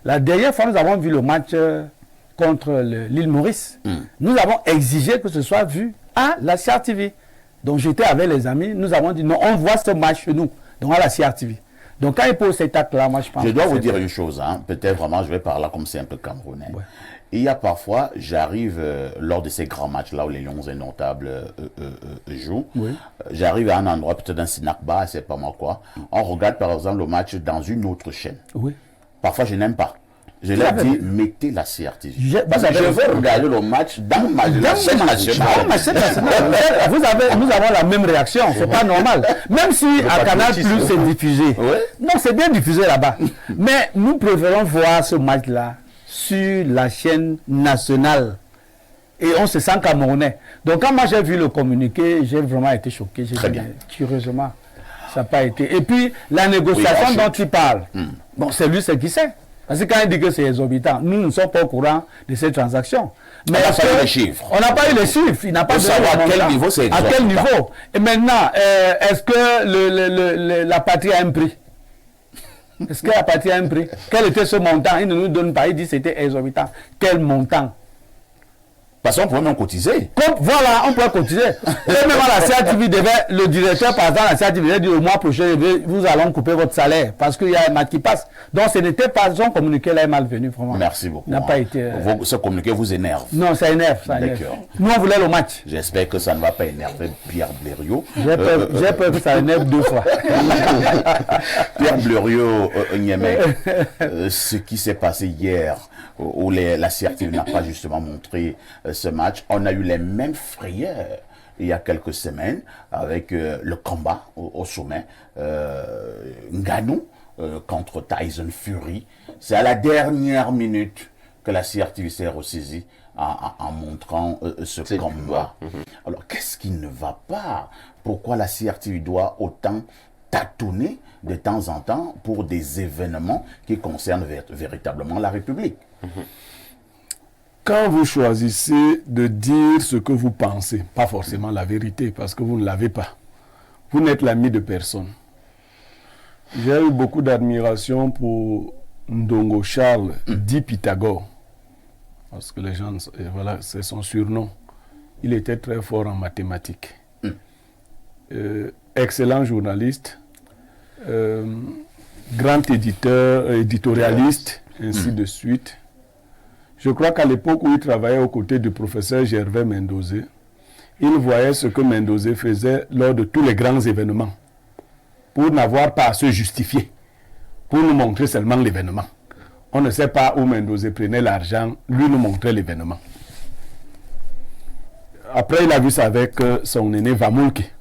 C: la dernière fois nous avons vu le match contre l'île Maurice, nous avons exigé que ce soit vu à la CRTV. Donc j'étais avec les amis, nous avons dit non, on voit ce match chez nous, donc à la CRTV. Donc quand il pose cet acte-là, moi je pense...
A: Je dois vous dire une chose, hein, peut-être vraiment je vais parler comme c'est un peu camerounais. Ouais. Il y a parfois, j'arrive lors de ces grands matchs-là où les Lions indomptables jouent, j'arrive à un endroit, peut-être un Sinakba, c'est pas moi quoi, on regarde par exemple le match dans une autre chaîne. Oui. Parfois je n'aime pas. Je leur dis, mettez la CRTV. Je veux regarder le match dans la chaîne nationale.
C: Nous avons la même réaction, c'est pas normal. Même si à Canal+, c'est diffusé. Non, c'est bien diffusé là-bas. Mais nous préférons voir ce match-là sur la chaîne nationale. Et on se sent camerounais. Donc quand moi j'ai vu le communiqué, j'ai vraiment été choqué.
A: Très bien.
C: Curieusement, ça n'a pas été. Et puis, la négociation dont tu parles, bon, c'est lui, c'est qui sait. Parce que quand il dit que c'est exorbitant, nous ne sommes pas au courant de ces transactions.
A: Mais on n'a pas eu les chiffres.
C: On n'a pas eu les chiffres. Il n'a pas de
A: savoir à quel niveau c'est exorbitant.
C: À quel niveau. Et maintenant, est-ce que la patrie a un prix? Est-ce que la patrie a un prix? Quel était ce montant? Il ne nous donne pas. Il dit que c'était exorbitant. Quel montant?
A: Parce qu'on pourrait même cotiser.
C: Voilà, on pourrait cotiser. Et même à la CRTV, le directeur, par exemple, à la CRTV, devait dire au mois prochain, vous allons couper votre salaire parce qu'il y a un match qui passe. Donc ce n'était pas son communiqué là est malvenu, vraiment.
A: Merci beaucoup.
C: N'a pas été.
A: Ce communiqué vous énerve.
C: Non, ça énerve.
A: D'accord.
C: Nous, on voulait le match.
A: J'espère que ça ne va pas énerver Pierre Blériot.
C: J'ai peur que ça énerve 2 fois.
A: Pierre Blériot, ce qui s'est passé hier, où la CRTV n'a pas justement montré ce match, on a eu les mêmes frayeurs il y a quelques semaines avec le combat au sommet, Ngannou contre Tyson Fury. C'est à la dernière minute que la CRTV s'est ressaisie en montrant ce combat. Alors qu'est-ce qui ne va pas? Pourquoi la CRTV doit autant tâtonner de temps en temps pour des événements qui concernent véritablement la République?
E: Quand vous choisissez de dire ce que vous pensez, pas forcément la vérité, parce que vous ne l'avez pas, vous n'êtes l'ami de personne. J'ai eu beaucoup d'admiration pour Ndongo Charles, dit Pythagore, parce que les gens, voilà, c'est son surnom. Il était très fort en mathématiques. Excellent journaliste, grand éditeur, éditorialiste, ainsi de suite. Je crois qu'à l'époque où il travaillait aux côtés du professeur Gervais Mendozé, il voyait ce que Mendozé faisait lors de tous les grands événements, pour n'avoir pas à se justifier, pour nous montrer seulement l'événement. On ne sait pas où Mendozé prenait l'argent, lui nous montrait l'événement. Après, il a vu ça avec son aîné Vamulke.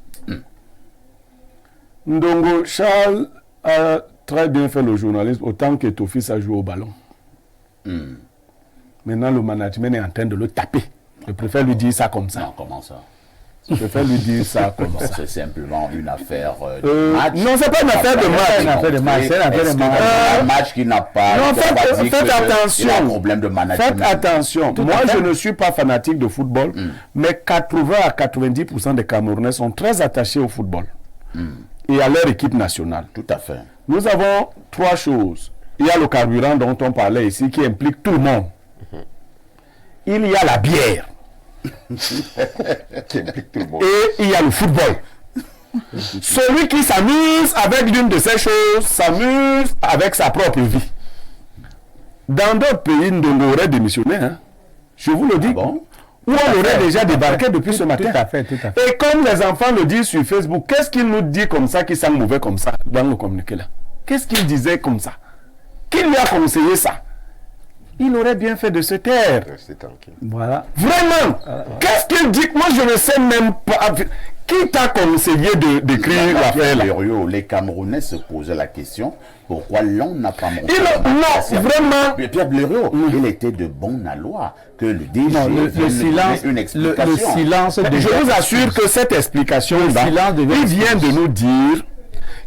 E: Ndongo Charles a très bien fait le journalisme, autant que Tofis a joué au ballon. Maintenant, le management est en train de le taper. Je préfère lui dire ça comme ça.
A: Non, comment ça?
E: Je préfère lui dire ça comme ça.
A: C'est simplement une affaire de match.
E: Non, c'est pas une affaire de match.
C: C'est une affaire de match. C'est une affaire de match.
A: Un match qui n'a pas...
E: Non, faites attention.
A: Il y a un problème de management.
E: Faites attention. Moi, je ne suis pas fanatique de football, mais 80 à 90% des Camerounais sont très attachés au football et à leur équipe nationale.
A: Tout à fait.
E: Nous avons 3 choses. Il y a le carburant dont on parlait ici qui implique tout le monde. Il y a la bière.
D: Qui implique tout le monde.
E: Et il y a le football. Celui qui s'amuse avec l'une de ces choses s'amuse avec sa propre vie. Dans d'autres pays, Ndongo aurait démissionné. Hein? Je vous le dis.
A: Bon?
E: Où on aurait déjà débarqué depuis ce matin.
C: Tout à fait.
E: Et comme les enfants le disent sur Facebook, qu'est-ce qu'il nous dit comme ça qui sent mauvais comme ça dans le communiqué là? Qu'est-ce qu'il disait comme ça? Qui lui a conseillé ça? il aurait bien fait de se taire.
D: Restez tranquille.
C: Voilà.
E: Vraiment. Qu'est-ce qu'il dit? Moi, je ne sais même pas. Qui t'a conseillé d'écrire l'affaire là?
A: Les Camerounais se posaient la question pourquoi l'on n'a pas montré.
E: Non, vraiment.
A: Pierre Blériot, il était de bon aloi que le DG
C: le silence,
A: une explication.
C: le silence.
E: Je vous assure que cette explication-là, il vient de nous dire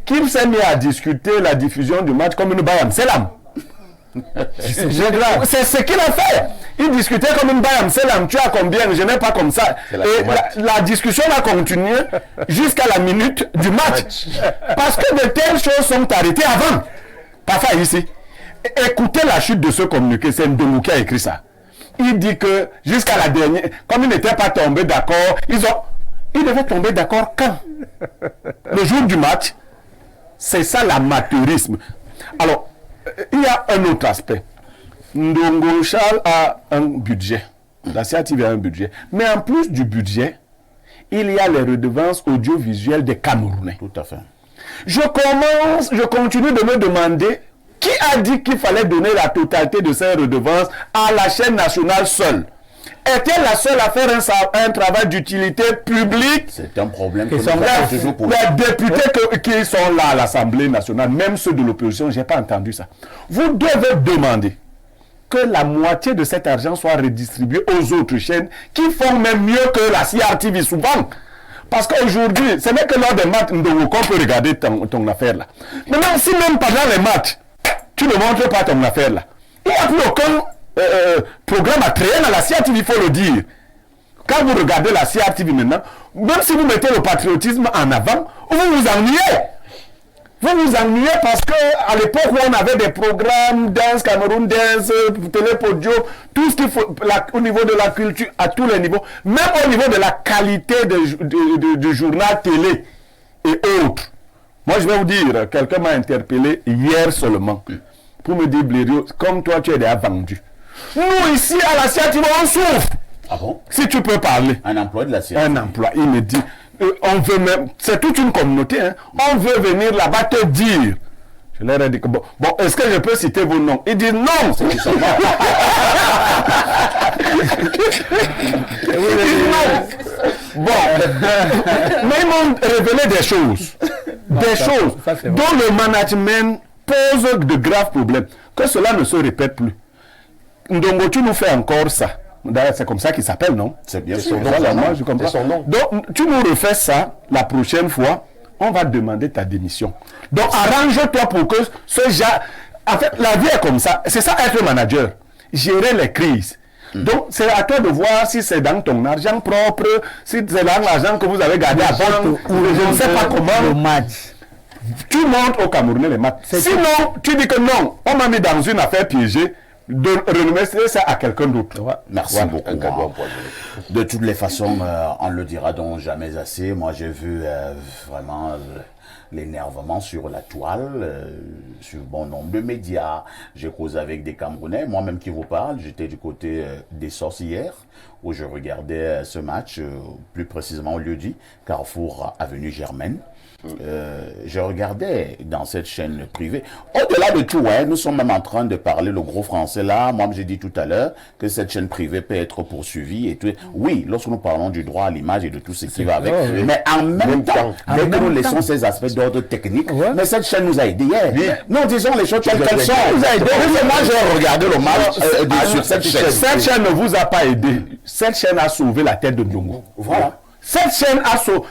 E: qu'il s'est mis à discuter la diffusion du match comme une bayam. C'est l'âme. C'est ce qu'il a fait. Il discutait comme une bayam. C'est l'âme. Tu as combien? Je n'ai pas comme ça. Et la discussion a continué jusqu'à la minute du match. Parce que de telles choses sont arrêtées avant. Parfois ici. Écoutez la chute de ce communiqué. C'est Ndomou qui a écrit ça. Il dit que jusqu'à la dernière, comme ils n'étaient pas tombés d'accord, ils devaient tomber d'accord quand? Le jour du match. C'est ça l'amateurisme. Alors, il y a un autre aspect. Ndongo Charles a un budget. La CATV a un budget. Mais en plus du budget, il y a les redevances audiovisuelles des Camerounais.
A: Tout à fait.
E: Je continue de me demander qui a dit qu'il fallait donner la totalité de ces redevances à la chaîne nationale seule. Est-elle la seule à faire un travail d'utilité publique?
A: C'est un problème que
E: nous avons toujours posé. Les députés qui sont là à l'Assemblée nationale, même ceux de l'opposition, je n'ai pas entendu ça. Vous devez demander que la moitié de cet argent soit redistribué aux autres chaînes qui font même mieux que la CRTV souvent. Parce qu'aujourd'hui, ce n'est que lors des matchs qu'on peut regarder ton affaire là. Maintenant, si même pendant les matchs, tu ne montres pas ton affaire là, il n'y a plus aucun programme à créer dans la CRTV, il faut le dire. Quand vous regardez la CRTV maintenant, même si vous mettez le patriotisme en avant, vous vous ennuyez. Vous vous ennuyez parce que à l'époque où on avait des programmes Dance, Cameroun Dance, Télépodio, tout ce qu'il faut au niveau de la culture, à tous les niveaux, même au niveau de la qualité du journal télé et autres. Moi je vais vous dire, quelqu'un m'a interpellé hier seulement pour me dire, Blériot, comme toi tu es déjà vendu. Nous ici à la CRTV on souffre.
A: Ah bon?
E: Si tu peux parler.
A: Un emploi de la CRTV.
E: Un emploi, il me dit. On veut même, c'est toute une communauté, hein. On veut venir là-bas te dire. Je leur ai dit que bon, est-ce que je peux citer vos noms? Ils disent non, c'est tout ça. Bon, mais ils m'ont révélé des choses. Dont le management pose de graves problèmes. Que cela ne se répète plus. Ndongo, tu nous fais encore ça. D'ailleurs, c'est comme ça qu'il s'appelle, non?
A: C'est bien
E: son nom. Moi, je comprends. Son nom. Donc, tu nous refais ça la prochaine fois, on va demander ta démission. Donc, arrange-toi pour que ce genre... En fait, la vie est comme ça. C'est ça être manager. Gérer les crises. Donc, c'est à toi de voir si c'est dans ton argent propre, si c'est dans l'argent que vous avez gardé à banque, je ne sais pas comment.
C: Le match.
E: Tu montres aux Camerounais les matchs. Sinon, tu dis que non, on m'a mis dans une affaire piégée. De remettre ça à quelqu'un d'autre.
A: Merci beaucoup. De toutes les façons, on le dira donc jamais assez. Moi, j'ai vu vraiment l'énervement sur la toile, sur bon nombre de médias. J'ai causé avec des Camerounais. Moi-même qui vous parle, j'étais du côté des Sorcières, où je regardais ce match, plus précisément au lieu-dit, Carrefour Avenue Germaine. Je regardais dans cette chaîne privée. Au-delà de tout, hein, nous sommes même en train de parler le gros français là. Moi, j'ai dit tout à l'heure que cette chaîne privée peut être poursuivie et tout. Oui, lorsque nous parlons du droit à l'image et de tout ce qui va avec. Mais en même temps, dès que nous laissons ces aspects d'ordre technique, mais cette chaîne nous a aidés hier. Non, disons les choses telles qu'elles sont. Moi, j'ai regardé le match sur cette chaîne.
E: Cette chaîne ne vous a pas aidé. Cette chaîne a sauvé la tête de Ndongo.
A: Voilà.
E: Cette chaîne a sauvé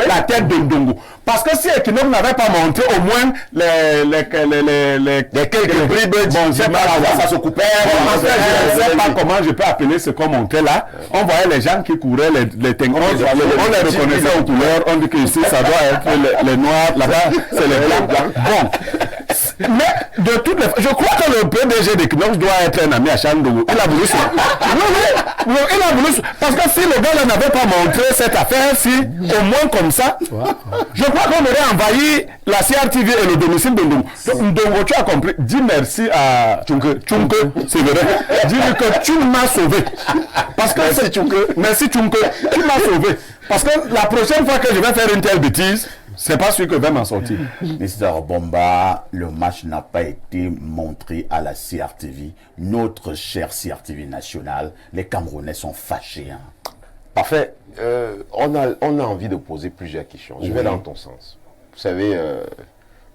E: la tête de Ndongo. Parce que si Equinox n'avait pas montré au moins les quelques bribes, bon, ça se coupait. Je ne sais pas comment je peux appeler ce qu'on montrait là. On voyait les gens qui couraient, les tengons. On les reconnaissait aux couleurs. On dit que ici, ça doit être les noirs. Là-bas, c'est les blancs. Bon. Mais de toutes les façons, je crois que le PDG d'Equinox doit être un ami à Chandou. Il a voulu ça. Oui, il a voulu ça. Parce que si le gars n'avait pas montré cette affaire, si au moins comme ça, je crois qu'on aurait envahi la CRTV et le domicile de Ndongo. Donc Ndongo, tu as compris. Dis merci à Tchunke, c'est vrai. Dis-lui que tu m'as sauvé. Parce que merci Tchunke, tu m'as sauvé. Parce que la prochaine fois que je vais faire une telle bêtise, C'est pas celui que va m'en sortir.
A: Mr. Bomba, le match n'a pas été montré à la CRTV, notre chère CRTV nationale. Les Camerounais sont fâchés. Hein.
D: Parfait. On a envie de poser plusieurs questions. Je vais dans ton sens. Vous savez,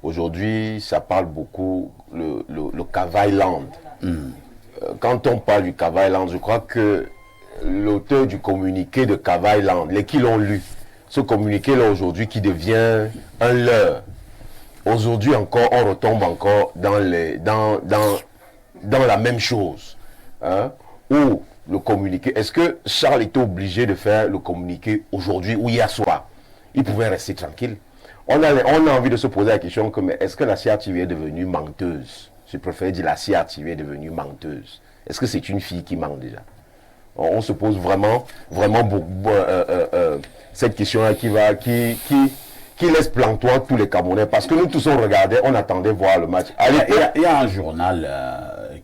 D: aujourd'hui, ça parle beaucoup le Kavailand. Quand on parle du Kavailand, je crois que l'auteur du communiqué de Kavailand, les qui l'ont lu, ce communiqué-là aujourd'hui qui devient un leurre. Aujourd'hui encore, on retombe encore dans la même chose. Hein, où le communiqué, est-ce que Charles était obligé de faire le communiqué aujourd'hui ou hier soir? Il pouvait rester tranquille. On a envie de se poser la question que, mais est-ce que la CRTV est devenue menteuse? Je préfère dire la CRTV est devenue menteuse. Est-ce que c'est une fille qui ment déjà? On se pose vraiment cette question-là qui laisse plantoir tous les Camerounais. Parce que nous tous on regardait, on attendait voir le match.
A: Il y a un journal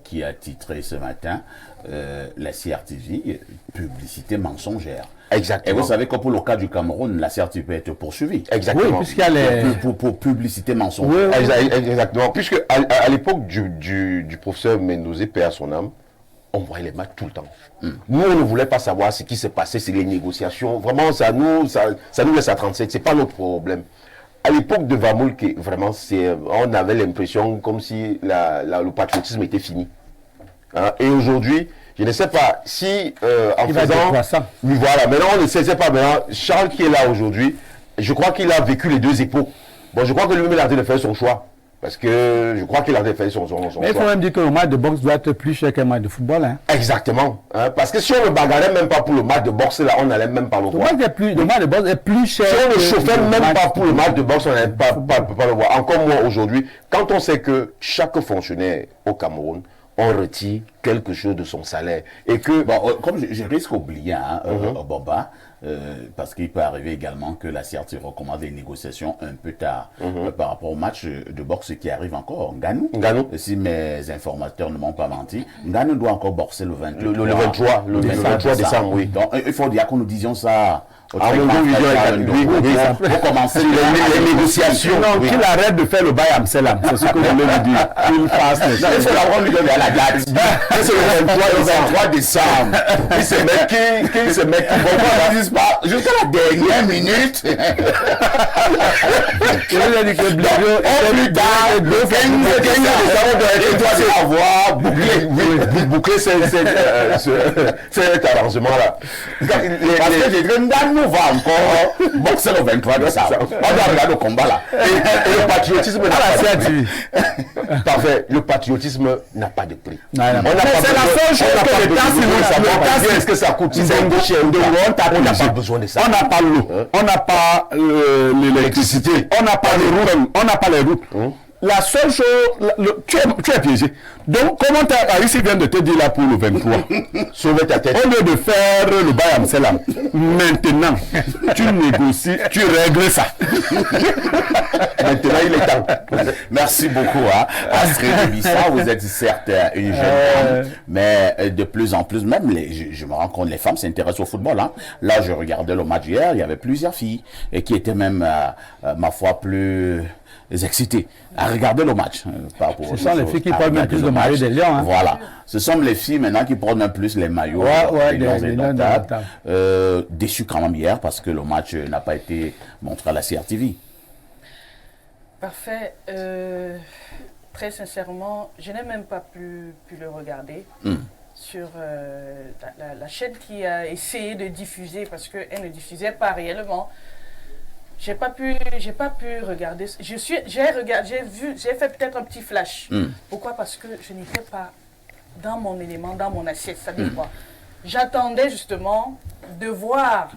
A: qui a titré ce matin, la CRTV, publicité mensongère.
D: Exactement.
A: Et vous savez que pour le cas du Cameroun, la CRTV peut être poursuivie.
D: Exactement.
C: Oui, puisqu'il y a les...
A: Pour publicité mensongère.
C: Oui, oui.
D: Exactement. Puisque à l'époque du professeur Mendoza, paix à son âme, on voyait les matchs tout le temps. Nous, on ne voulait pas savoir ce qui s'est passé, c'est les négociations. Vraiment, ça nous laisse à 37. Ce n'est pas notre problème. À l'époque de Vamoulke, vraiment, on avait l'impression comme si le patriotisme était fini. Hein? Et aujourd'hui, je ne sais pas si en faisant... Oui, voilà, maintenant on ne sait pas. Maintenant, Charles qui est là aujourd'hui, je crois qu'il a vécu les deux époques. Bon, je crois que lui-même il a arrêté de faire son choix. Parce que je crois qu'il a arrêté de faire son choix.
C: Mais il faut même dire que le match de boxe doit être plus cher qu'un match de football. Hein.
D: Exactement. Hein? Parce que si on ne bagarrait même pas pour le match de boxe, là, on n'allait même pas le voir.
C: Le match de boxe est plus cher.
D: Si on ne chauffait même pas pour le match de boxe, on n'allait pas le voir. Encore moins aujourd'hui, quand on sait que chaque fonctionnaire au Cameroun, on retire quelque chose de son salaire. Et que...
A: Bon, comme je risque d'oublier, hein, Boba, parce qu'il peut arriver également que la CRT recommande les négociations un peu tard par rapport au match de boxe qui arrive encore. Nganou, si mes informateurs ne m'ont pas menti, Nganou doit encore boxer le 23 décembre.
D: Oui.
A: Donc, il faut dire que nous disions ça.
D: Pour commencer les négociations.
E: Non, qu'il arrête de faire le bail Amselam. C'est ce que je voulais lui dire. Qu'il fasse les choses.
A: Il faut l'avoir lui donner à la date. C'est le 23 décembre.
D: Qui se met qui
A: va pas jusqu'à la dernière minute.
C: Je vous ai dit que Blériot
A: est plus tard.
D: Avoir bouclé cet arrangement-là.
A: Parce que j'ai dit, nous va encore boxer le 23 décembre. On doit regarder le combat là.
D: Et le patriotisme n'a pas de prix. Parfait. Le patriotisme n'a pas de prix.
E: C'est la seule chose que l'État, si vous le savez,
D: est-ce que ça coûte
E: on n'a pas besoin de ça. On n'a pas l'eau, on n'a pas l'électricité, on n'a pas les routes, on n'a pas les routes. La seule chose, tu es piégé. Donc, comment Aïssi vient de te dire là pour le 23,
D: sauver ta tête.
E: Au lieu de faire le bail Amselam, maintenant, tu négocies, tu règles ça.
D: Maintenant, il est temps.
A: Merci beaucoup, hein. Astrid Bissa, vous êtes certes une jeune femme, mais de plus en plus, même je me rends compte, les femmes s'intéressent au football. Hein. Là, je regardais le match hier, il y avait plusieurs filles et qui étaient même, ma foi, plus excitées à regarder le match.
C: Ce sont les filles qui portent même plus le maillot des Lions. Hein.
A: Voilà. Ce sont les filles maintenant qui portent même plus les maillots des Lions. Déçu quand même hier parce que le match n'a pas été montré à la CRTV.
B: Parfait. Très sincèrement, je n'ai même pas pu le regarder sur la chaîne qui a essayé de diffuser parce qu'elle ne diffusait pas réellement. J'ai pas pu regarder. J'ai fait peut-être un petit flash. Pourquoi? Parce que je n'étais pas dans mon élément, dans mon assiette. Ça dit quoi? J'attendais justement de voir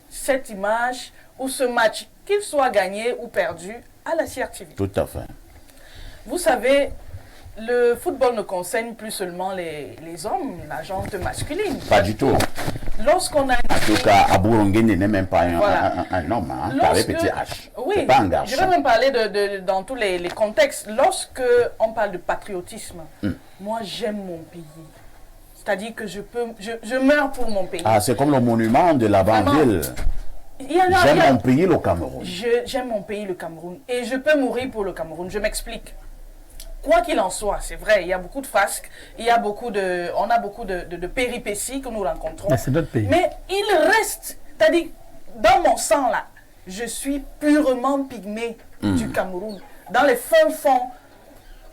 B: cette image ou ce match, qu'il soit gagné ou perdu, à la CRTV.
A: Tout à fait.
B: Vous savez, le football ne concerne plus seulement les hommes, la gente masculine.
A: Pas du tout.
B: Lorsqu'on a...
A: En tout cas, Abou Rongué n'est même pas un homme, hein, avec petit H.
B: Oui,
A: pas un garçon.
B: Je vais même parler dans tous les contextes. Lorsque on parle de patriotisme, moi j'aime mon pays. C'est-à-dire que je meurs pour mon pays.
A: Ah, c'est comme le monument de la Banville. J'aime mon pays, le Cameroun.
B: J'aime mon pays, le Cameroun. Et je peux mourir pour le Cameroun. Je m'explique. Quoi qu'il en soit, c'est vrai, il y a beaucoup de fasques, on a beaucoup de péripéties que nous rencontrons.
C: Mais c'est notre pays.
B: Mais il reste, c'est-à-dire, dans mon sang là, je suis purement pygmée du Cameroun. Dans les fins fonds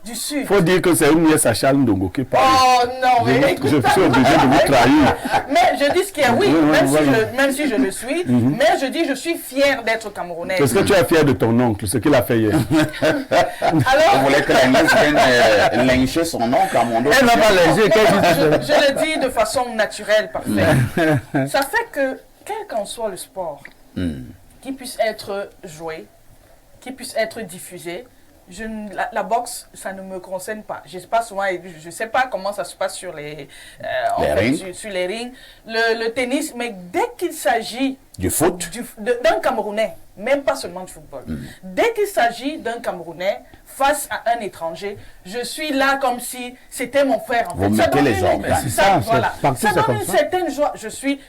B: du Sud.
E: Il faut dire que c'est une nièce à Charles Ndongo qui parle.
B: Oh non, mais écoute,
E: Je suis obligé de vous trahir.
B: mais je dis ce qu'il y a, oui,
E: Oui,
B: même si je le suis, mais je dis je suis fière d'être camerounaise.
E: Est-ce que tu es fier de ton oncle, ce qu'il a fait hier?
B: Alors,
A: Vous voulez que la nièce vienne lyncher son oncle à mon dos?
C: Elle n'a pas léger.
B: je le dis de façon naturelle, parfaite. Ça fait que, quel qu'en soit le sport, qui puisse être joué, qui puisse être diffusé, la boxe, ça ne me concerne pas. Je ne sais pas comment ça se passe sur les rings. Sur les rings. Le tennis, mais dès qu'il s'agit
A: du foot,
B: d'un Camerounais, même pas seulement du football, dès qu'il s'agit d'un Camerounais face à un étranger, je suis là comme si c'était mon frère. En fait.
A: Vous mettez les organes.
B: C'est ça, voilà.
C: Partout,
B: Ça
C: c'est
B: donne
C: comme
B: une
C: ça.
B: certaine joie.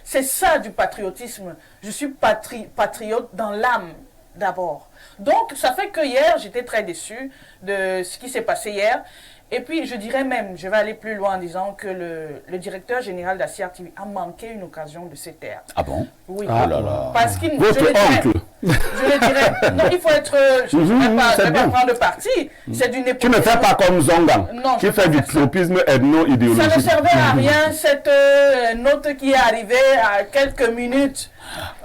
B: C'est ça du patriotisme. Je suis patriote dans l'âme d'abord. Donc, ça fait que hier, j'étais très déçue de ce qui s'est passé hier. Et puis, je dirais même, je vais aller plus loin en disant que le directeur général d'Asia TV a manqué une occasion de se taire.
A: Ah bon?
B: Oui.
C: Ah
A: là là.
B: Parce qu'il
E: Votre oncle.
B: je le dirais. Non, il faut être... Je ne vais pas prendre parti. C'est d'une époque...
E: Tu ne fais pas comme Zongan,
B: Non,
E: qui
B: je
E: fait
B: peux
E: du
B: faire ça.
E: tropisme ethno-idéologique.
B: Ça ne servait à rien, cette note qui est arrivée à quelques minutes.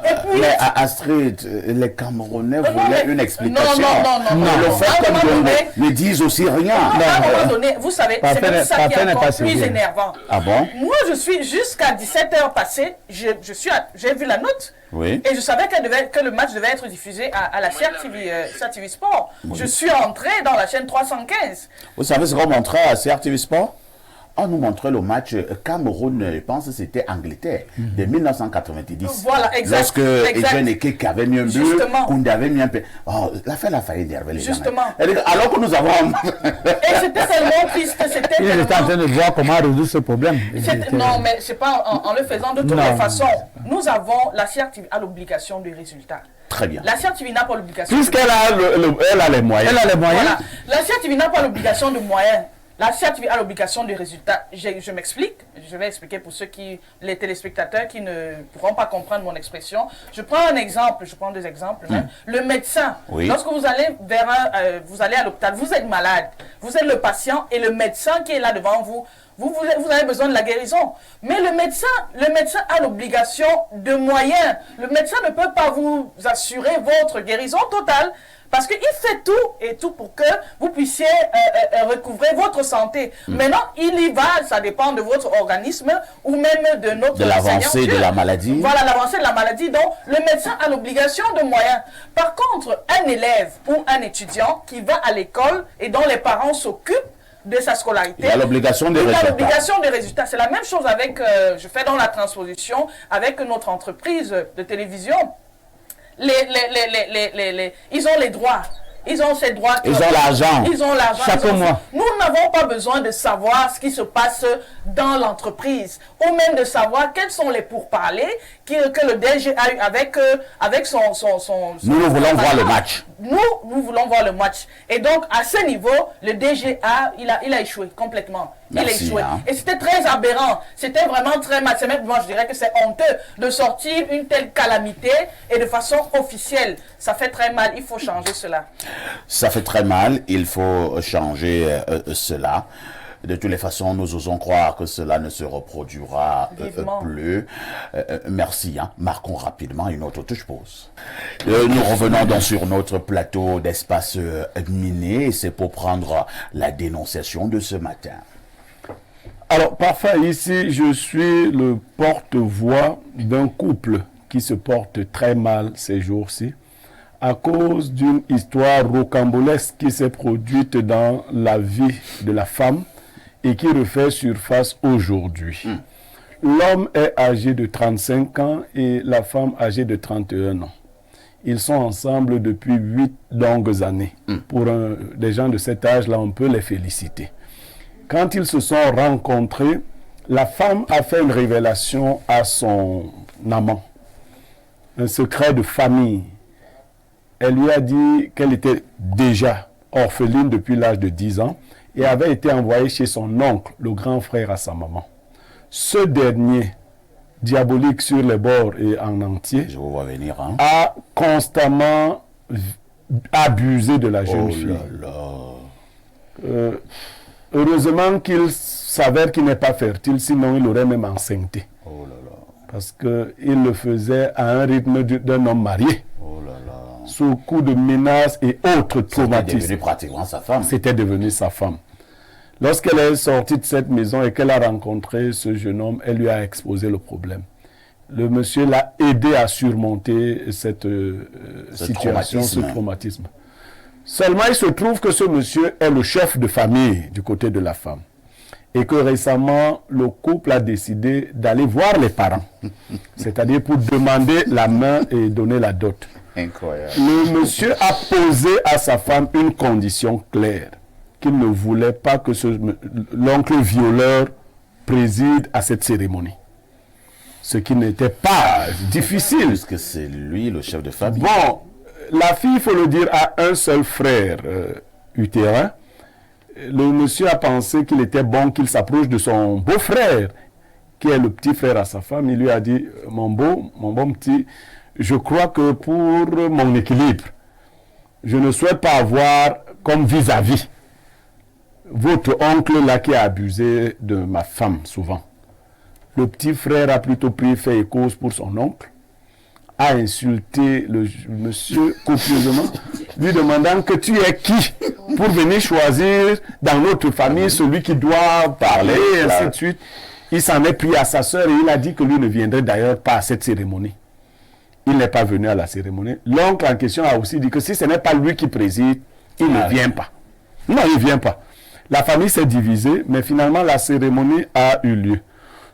B: Et puis...
A: Mais Astrid, les Camerounais
B: Non,
A: voulaient
B: mais-
A: une explication.
B: non.
A: Le fait
B: À un
A: que
B: moment
A: nous
B: donné-
A: ne disent aussi rien.
B: À un moment donné, vous savez, c'est même ça qui
C: Parfait
B: est
C: n'est
B: encore
C: pas
B: plus
C: sérieux.
B: énervant.
A: Ah bon?
B: Moi, je suis jusqu'à 17h passé, j'ai vu la note.
A: Oui.
B: Et je savais que le match devait être diffusé à la CRTV Sport. Je suis entré dans la chaîne 315.
A: Vous savez ce qu'on montrait à CRTV Sport? On nous montrait le match Cameroun, je pense que c'était Angleterre, de 1990.
B: Voilà, exact.
A: Lorsque
B: exact.
A: Etienne Ekeke avait mis un but,
B: Justement.
A: Koundé avait mis un but. Oh, la fin a failli énerver les gens.
B: Justement.
A: Alors que nous avons...
B: Et c'était tellement triste, c'était
C: Il était en train
B: tellement...
C: de voir comment résoudre ce problème.
B: Non, mais c'est pas en le faisant de toutes
C: Non.
B: les façons. Nous avons, la CRTV a l'obligation du résultat.
A: Très bien.
B: La CRTV n'a pas l'obligation.
E: Puisqu'elle a, elle a les moyens.
C: Elle a les moyens.
B: Voilà. La CRTV n'a pas l'obligation de moyens. La CRTV a l'obligation de résultats. Je m'explique. Je vais expliquer pour les téléspectateurs qui ne pourront pas comprendre mon expression. Je prends un exemple. Je prends deux exemples même. Le médecin.
A: Oui.
B: Lorsque vous allez vous allez à l'hôpital, vous êtes malade. Vous êtes le patient et le médecin qui est là devant vous. Vous avez besoin de la guérison. Mais le médecin a l'obligation de moyens. Le médecin ne peut pas vous assurer votre guérison totale. Parce qu'il fait tout pour que vous puissiez recouvrer votre santé. Maintenant, il y va, ça dépend de votre organisme ou même de notre
A: De l'avancée
B: Seigneur
A: de
B: Dieu.
A: la maladie.
B: Voilà, l'avancée de la maladie. Donc, le médecin a l'obligation de moyens. Par contre, un élève ou un étudiant qui va à l'école et dont les parents s'occupent de sa scolarité.
A: Il a l'obligation de
B: Il a
A: résultats.
B: l'obligation de résultats. C'est la même chose avec, je fais dans la transposition, avec notre entreprise de télévision. Ils ont les droits. Ils ont ces droits.
A: Ils ont l'argent.
B: Ils ont l'argent.
C: Chaque mois.
B: Nous n'avons pas besoin de savoir ce qui se passe dans l'entreprise ou même de savoir quels sont les pourparlers que le DG a eu avec son
A: Nous voulons voir le match.
B: Nous voulons voir le match. Et donc, à ce niveau, le DG il a échoué complètement.
A: Merci,
B: il a échoué.
A: hein.
B: Et c'était très aberrant. C'était vraiment très mal. Moi, je dirais que c'est honteux de sortir une telle calamité et de façon officielle. Ça fait très mal. Il faut changer cela.
A: Ça fait très mal, il faut changer cela. De toutes les façons, nous osons croire que cela ne se reproduira
B: Vivement.
A: plus. Merci. Hein. Marquons rapidement une autre touche pause. Nous revenons donc sur notre plateau d'espace miné. Et c'est pour prendre la dénonciation de ce matin.
E: Alors, parfois ici, je suis le porte-voix d'un couple qui se porte très mal ces jours-ci à cause d'une histoire rocambolesque qui s'est produite dans la vie de la femme et qui refait surface aujourd'hui. L'homme est âgé de 35 ans et la femme âgée de 31 ans. Ils sont ensemble depuis 8 longues années. Pour des gens de cet âge-là, on peut les féliciter. Quand ils se sont rencontrés, la femme a fait une révélation à son amant. un secret de famille. Elle lui a dit qu'elle était déjà orpheline depuis l'âge de 10 ans et avait été envoyée chez son oncle, le grand frère à sa maman. Ce dernier, diabolique sur les bords et en entier,
A: Je vous vois venir, hein.
E: a constamment abusé de la jeune
A: Oh
E: fille.
A: là là.
E: Heureusement qu'il s'avère qu'il n'est pas fertile, sinon il aurait même enceinté.
A: Oh là là.
E: Parce qu'il le faisait à un rythme d'un homme marié,
A: Oh là là.
E: sous coup de menaces et autres
A: C'était
E: traumatismes.
A: devenu pratiquement sa femme.
E: C'était devenu sa femme. Lorsqu'elle est sortie de cette maison et qu'elle a rencontré ce jeune homme, elle lui a exposé le problème. Le monsieur l'a aidé à surmonter cette situation, ce traumatisme. Seulement, il se trouve que ce monsieur est le chef de famille du côté de la femme. Et que récemment, le couple a décidé d'aller voir les parents. C'est-à-dire pour demander la main et donner la dot.
A: Incroyable.
E: Le monsieur a posé à sa femme une condition claire, qu'il ne voulait pas que l'oncle violeur préside à cette cérémonie. Ce qui n'était pas difficile.
A: Puisque c'est lui le chef de famille.
E: Bon, la fille, il faut le dire, a un seul frère utérin. Le monsieur a pensé qu'il était bon qu'il s'approche de son beau-frère, qui est le petit frère à sa femme. Il lui a dit, mon bon petit, je crois que pour mon équilibre, je ne souhaite pas avoir comme vis-à-vis votre oncle là qui a abusé de ma femme souvent. Le petit frère a plutôt pris fait et cause pour son oncle, a insulté le monsieur copieusement, lui demandant que tu es qui pour venir choisir dans notre famille celui qui doit parler, et ainsi de suite. Il s'en est pris à sa sœur et il a dit que lui ne viendrait d'ailleurs pas à cette cérémonie. Il n'est pas venu à la cérémonie. L'oncle en question a aussi dit que si ce n'est pas lui qui préside, il ne vient pas. Non, il ne vient pas. La famille s'est divisée, mais finalement la cérémonie a eu lieu.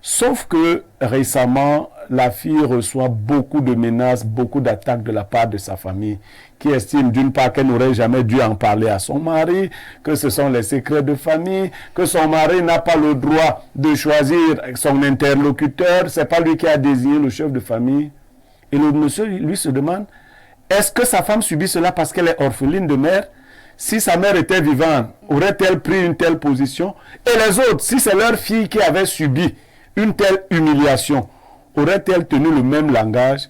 E: Sauf que récemment, la fille reçoit beaucoup de menaces, beaucoup d'attaques de la part de sa famille, qui estime d'une part qu'elle n'aurait jamais dû en parler à son mari, que ce sont les secrets de famille, que son mari n'a pas le droit de choisir son interlocuteur, c'est pas lui qui a désigné le chef de famille. Et le monsieur, lui, se demande, est-ce que sa femme subit cela parce qu'elle est orpheline de mère? Si sa mère était vivante, aurait-elle pris une telle position? Et les autres, si c'est leur fille qui avait subi une telle humiliation, aurait-elle tenu le même langage?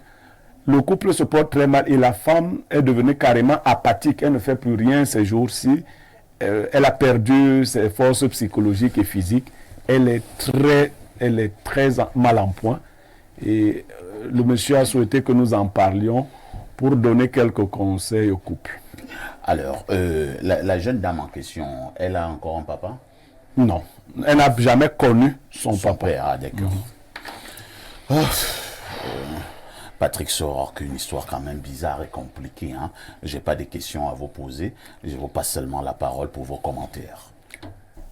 E: Le couple se porte très mal et la femme est devenue carrément apathique. Elle ne fait plus rien ces jours-ci. Elle a perdu ses forces psychologiques et physiques. Elle est très mal en point. Et le monsieur a souhaité que nous en parlions pour donner quelques conseils au couple.
A: Alors, la jeune dame en question, elle a encore un papa?
E: Non, elle n'a jamais connu son papa.
A: Père, ah, d'accord. Patrick Soror, qu'une histoire quand même bizarre et compliquée. Hein? Je n'ai pas de questions à vous poser. Je vous passe seulement la parole pour vos commentaires.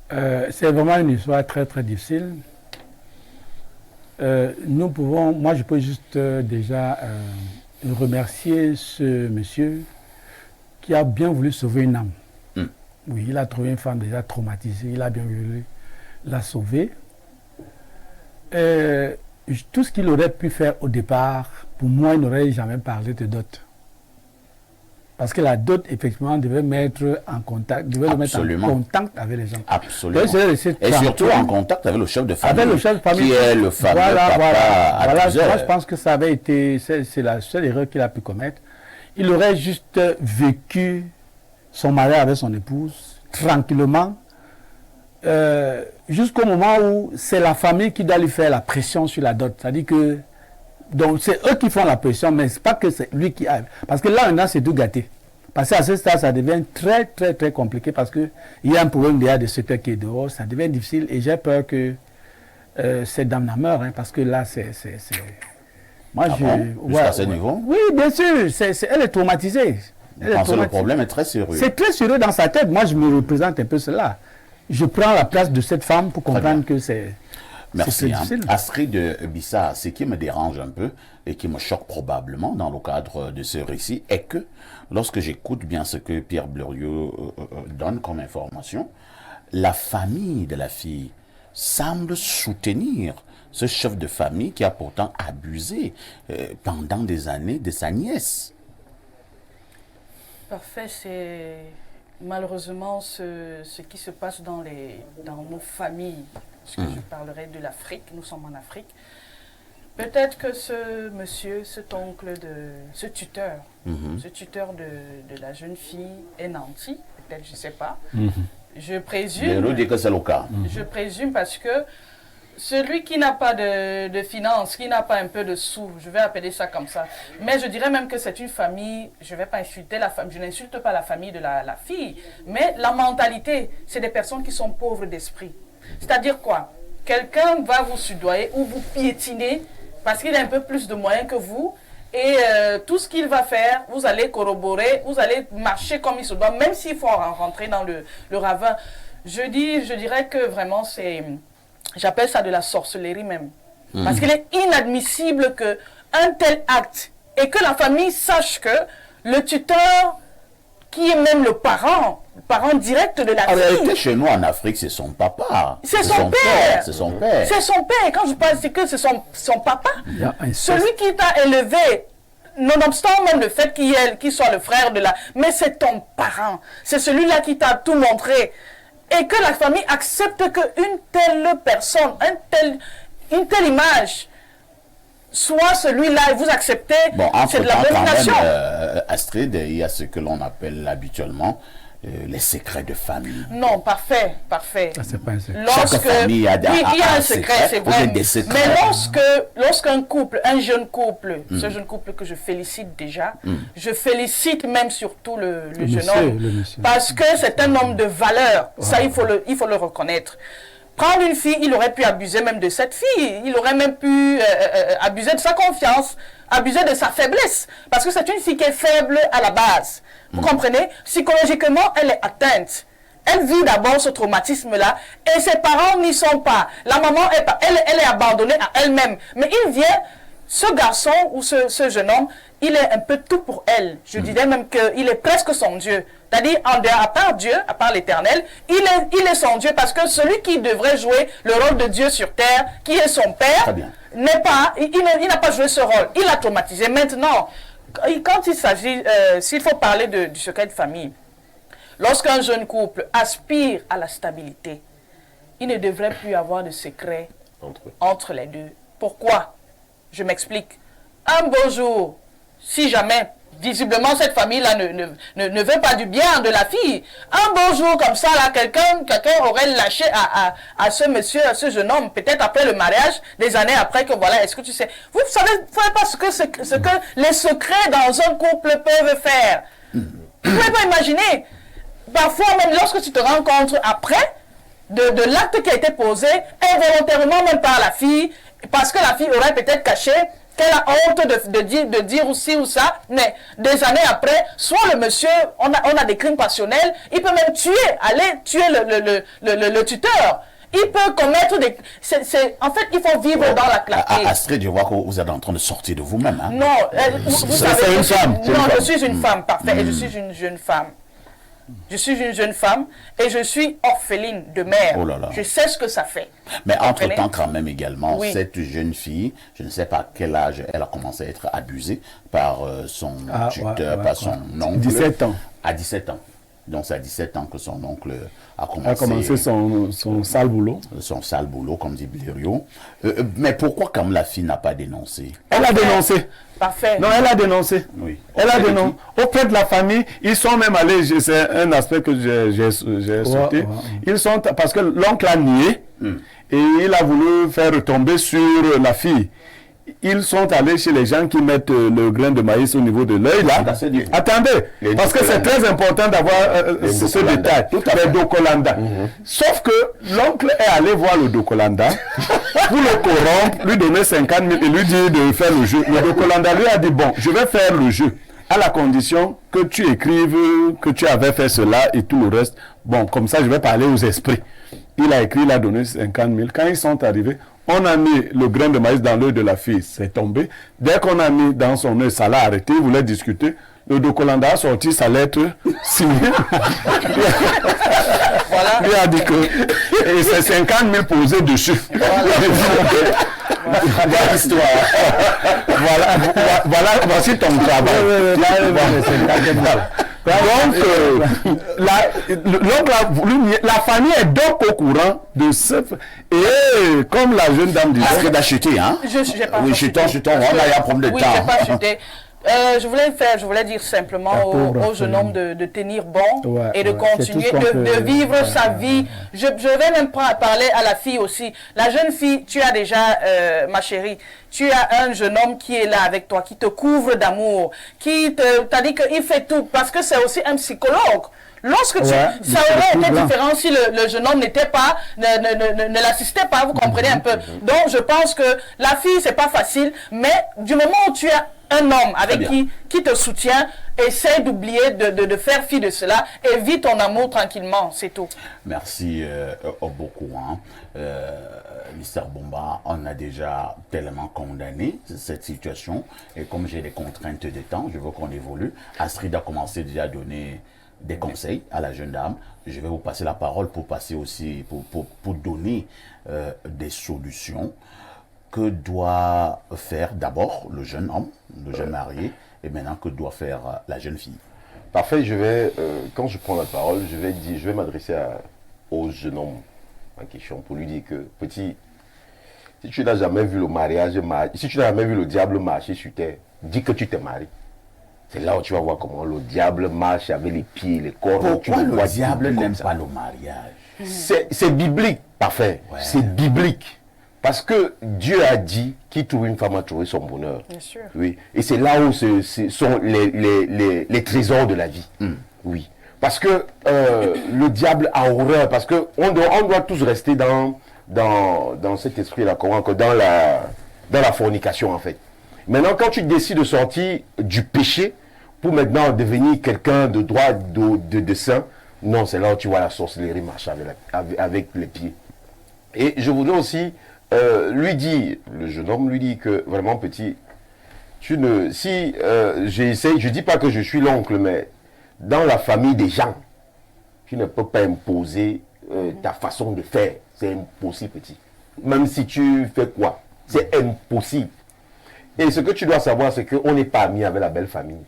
C: C'est vraiment une histoire très très difficile. Moi je peux juste déjà remercier ce monsieur qui a bien voulu sauver une âme. Oui, il a trouvé une femme déjà traumatisée, il a bien voulu la sauver. Tout ce qu'il aurait pu faire au départ, pour moi, il n'aurait jamais parlé de dot. Parce que la dot, effectivement, devait mettre en contact, avec les gens.
A: Absolument. Et surtout en contact avec le chef de famille.
C: Avec le chef de famille.
A: Qui est le fameux papa abuseur.
C: Moi, je pense que ça avait été, c'est la seule erreur qu'il a pu commettre. Il aurait juste vécu son mariage avec son épouse, tranquillement, jusqu'au moment où c'est la famille qui doit lui faire la pression sur la dot. C'est-à-dire que, donc c'est eux qui font la pression, mais c'est pas que c'est lui qui a. Parce que là, maintenant, c'est tout gâté. Parce qu'à ce stade, ça devient très, très, très compliqué parce qu'il y a un problème déjà de secret qui est dehors, ça devient difficile et j'ai peur que cette dame n'en meure, hein, parce que là, c'est... Moi,
A: jusqu'à ce niveau?
C: Oui, bien sûr, elle est traumatisée.
A: Parce que le problème est très sérieux.
C: C'est très sérieux dans sa tête. Moi, je me représente un peu cela. Je prends la place de cette femme pour comprendre que c'est...
A: Merci. Astrid Bissa, ce qui me dérange un peu et qui me choque probablement dans le cadre de ce récit est que lorsque j'écoute bien ce que Pierre Bleriot donne comme information, la famille de la fille semble soutenir ce chef de famille qui a pourtant abusé pendant des années de sa nièce.
B: Parfait, c'est malheureusement ce qui se passe dans nos familles. Parce que je parlerai de l'Afrique, nous sommes en Afrique. Peut-être que ce monsieur, cet oncle, ce tuteur de la jeune fille est nanti, peut-être, je ne sais pas. Je présume.
A: Dit que c'est le cas.
B: Je présume parce que celui qui n'a pas de finances, qui n'a pas un peu de sous, je vais appeler ça comme ça. Mais je dirais même que c'est une famille, je ne vais pas insulter la famille, je n'insulte pas la famille de la fille, mais la mentalité, c'est des personnes qui sont pauvres d'esprit. C'est-à-dire quoi? Quelqu'un va vous soudoyer ou vous piétiner parce qu'il a un peu plus de moyens que vous. Et tout ce qu'il va faire, vous allez corroborer, vous allez marcher comme il se doit, même s'il faut rentrer dans le ravin. Je dirais que vraiment, j'appelle ça de la sorcellerie même. Parce qu'il est inadmissible qu'un tel acte, et que la famille sache que le tuteur, qui est même le parent direct de la fille.
A: En réalité, chez nous en Afrique, c'est son papa.
B: C'est son père.
A: C'est son père.
B: C'est son père. Quand je parle, c'est que c'est son papa. Celui qui t'a élevé, nonobstant même le fait qu'il soit le frère de la... Mais c'est ton parent. C'est celui-là qui t'a tout montré. Et que la famille accepte qu'une telle personne, une telle image soit celui-là et vous acceptez, c'est de la domination.
A: Astrid, il y a ce que l'on appelle habituellement les secrets de famille.
B: Non, parfait.
C: C'est pas un secret.
A: Chaque famille a
B: il y a un secret, c'est vrai.
A: Des secrets.
B: Mais lorsqu'un couple, un jeune couple, ce jeune couple que je félicite déjà, je félicite même surtout le jeune homme, parce que c'est un homme de valeur. Ça, il faut le reconnaître. Prendre une fille, il aurait pu abuser même de cette fille. Il aurait même pu abuser de sa confiance, abuser de sa faiblesse. Parce que c'est une fille qui est faible à la base. Vous comprenez? Psychologiquement, elle est atteinte. Elle vit d'abord ce traumatisme-là et ses parents n'y sont pas. La maman, elle est abandonnée à elle-même. Mais il vient, ce garçon ou ce jeune homme, il est un peu tout pour elle. Je dirais même qu'il est presque son Dieu. C'est-à-dire, à part Dieu, à part l'Éternel, il est son Dieu parce que celui qui devrait jouer le rôle de Dieu sur terre, qui est son père, il n'a pas joué ce rôle. Il a traumatisé. Maintenant, quand il s'agit, s'il faut parler du secret de famille, lorsqu'un jeune couple aspire à la stabilité, il ne devrait plus avoir de secret entre les deux. Pourquoi? Je m'explique. Un beau jour, si jamais, visiblement, cette famille-là ne veut pas du bien de la fille, un beau jour comme ça, là, quelqu'un aurait lâché à ce monsieur, à ce jeune homme, peut-être après le mariage, des années après, que voilà, est-ce que tu sais, vous savez pas ce que les secrets dans un couple peuvent faire. Vous ne pouvez pas imaginer. Parfois, même lorsque tu te rencontres après de l'acte qui a été posé, involontairement même par la fille, parce que la fille aurait peut-être caché qu'elle a honte de dire aussi ou ça, mais des années après, soit le monsieur, on a des crimes passionnels, il peut même aller tuer le tuteur. Il peut commettre des... en fait, il faut vivre dans la clarté.
A: Astrid, je vois que vous êtes en train de sortir de vous-même. Hein?
B: Non, vous savez, je suis une femme, parfait, et je suis une jeune femme. Je suis une jeune femme et je suis orpheline de mère.
A: Oh là là.
B: Je sais ce que ça fait.
A: Mais entre-temps, quand même également, cette jeune fille, je ne sais pas à quel âge elle a commencé à être abusée par son tuteur, par son oncle.
C: 17 ans.
A: À 17 ans. Donc c'est à 17 ans que son oncle a
E: commencé son sale boulot.
A: Son sale boulot, comme dit Blériot. Mais pourquoi quand la fille n'a pas dénoncé?
E: Elle a dénoncé.
B: Parfait.
E: Non, elle a dénoncé.
A: Oui.
E: Elle a dénoncé. Auprès de la famille, ils sont même allés, c'est un aspect que j'ai sauté. Ils sont, parce que l'oncle a nié et il a voulu faire retomber sur la fille. Ils sont allés chez les gens qui mettent le grain de maïs au niveau de l'œil là. Attendez, parce que c'est très important d'avoir ce détail. Les Dokolanda. Sauf que l'oncle est allé voir le Dokolanda pour le corrompre, lui donner 50 000 et lui dire de faire le jeu. Le Dokolanda lui a dit bon, je vais faire le jeu à la condition que tu écrives que tu avais fait cela et tout le reste. Bon, comme ça je vais parler aux esprits. Il a écrit, il a donné 50 000. Quand ils sont arrivés, on a mis le grain de maïs dans l'œil de la fille, c'est tombé. Dès qu'on a mis dans son œil, ça l'a arrêté, il voulait discuter. Le Dokolanda a sorti sa lettre signée.
B: Voilà.
E: Il a dit que c'est 50 000 posés dessus. Voilà. Voici ton travail. Donc, l'oncle a voulu la famille est donc au courant de ce... Et comme la jeune dame disait...
A: Astrid a chuté, hein?
B: J'ai pas
A: Oui, chutant, on a eu un problème de
B: oui,
A: temps.
B: j'ai pas chuté. Je voulais dire simplement au jeune homme de tenir bon et de continuer, de vivre sa vie. Je vais même parler à la fille aussi. La jeune fille, tu as déjà, ma chérie, tu as un jeune homme qui est là avec toi, qui te couvre d'amour, qui t'a dit qu'il fait tout, parce que c'est aussi un psychologue. Lorsque ça aurait été différent si le jeune homme n'était pas, ne l'assistait pas, vous comprenez un peu. Donc je pense que la fille, c'est pas facile, mais du moment où tu as un homme avec qui te soutient, essaie d'oublier de faire fi de cela et vis ton amour tranquillement, c'est tout.
A: Merci beaucoup. Hein. Mr. Bomba, on a déjà tellement condamné cette situation et comme j'ai des contraintes de temps, je veux qu'on évolue. Astrid a commencé déjà à donner des conseils à la jeune dame. Je vais vous passer la parole pour passer aussi, pour donner des solutions. Que doit faire d'abord le jeune homme, le jeune marié, et maintenant que doit faire la jeune fille?
D: Parfait, quand je prends la parole, je vais m'adresser au jeune homme en question pour lui dire que, petit, si tu n'as jamais vu le mariage, si tu n'as jamais vu le diable marcher sur terre, dis que tu t'es marié. C'est là où tu vas voir comment le diable marche avec les pieds, les corps.
A: Pourquoi le diable n'aime pas le mariage?
D: C'est biblique, parfait, c'est biblique. Parce que Dieu a dit qu'il trouve une femme à trouver son bonheur.
B: Bien sûr.
D: Oui. Et c'est là où sont les trésors de la vie. Oui. Parce que le diable a horreur. Parce qu'on doit tous rester dans cet esprit-là, dans la fornication en fait. Maintenant, quand tu décides de sortir du péché pour maintenant devenir quelqu'un de droit, de saint, non, c'est là où tu vois la sorcellerie marcher avec les pieds. Et je voudrais aussi le jeune homme lui dit que vraiment petit, je dis pas que je suis l'oncle, mais dans la famille des gens, tu ne peux pas imposer ta façon de faire. C'est impossible, petit. Même si tu fais quoi, c'est impossible. Et ce que tu dois savoir, c'est qu'on n'est pas amis avec la belle famille.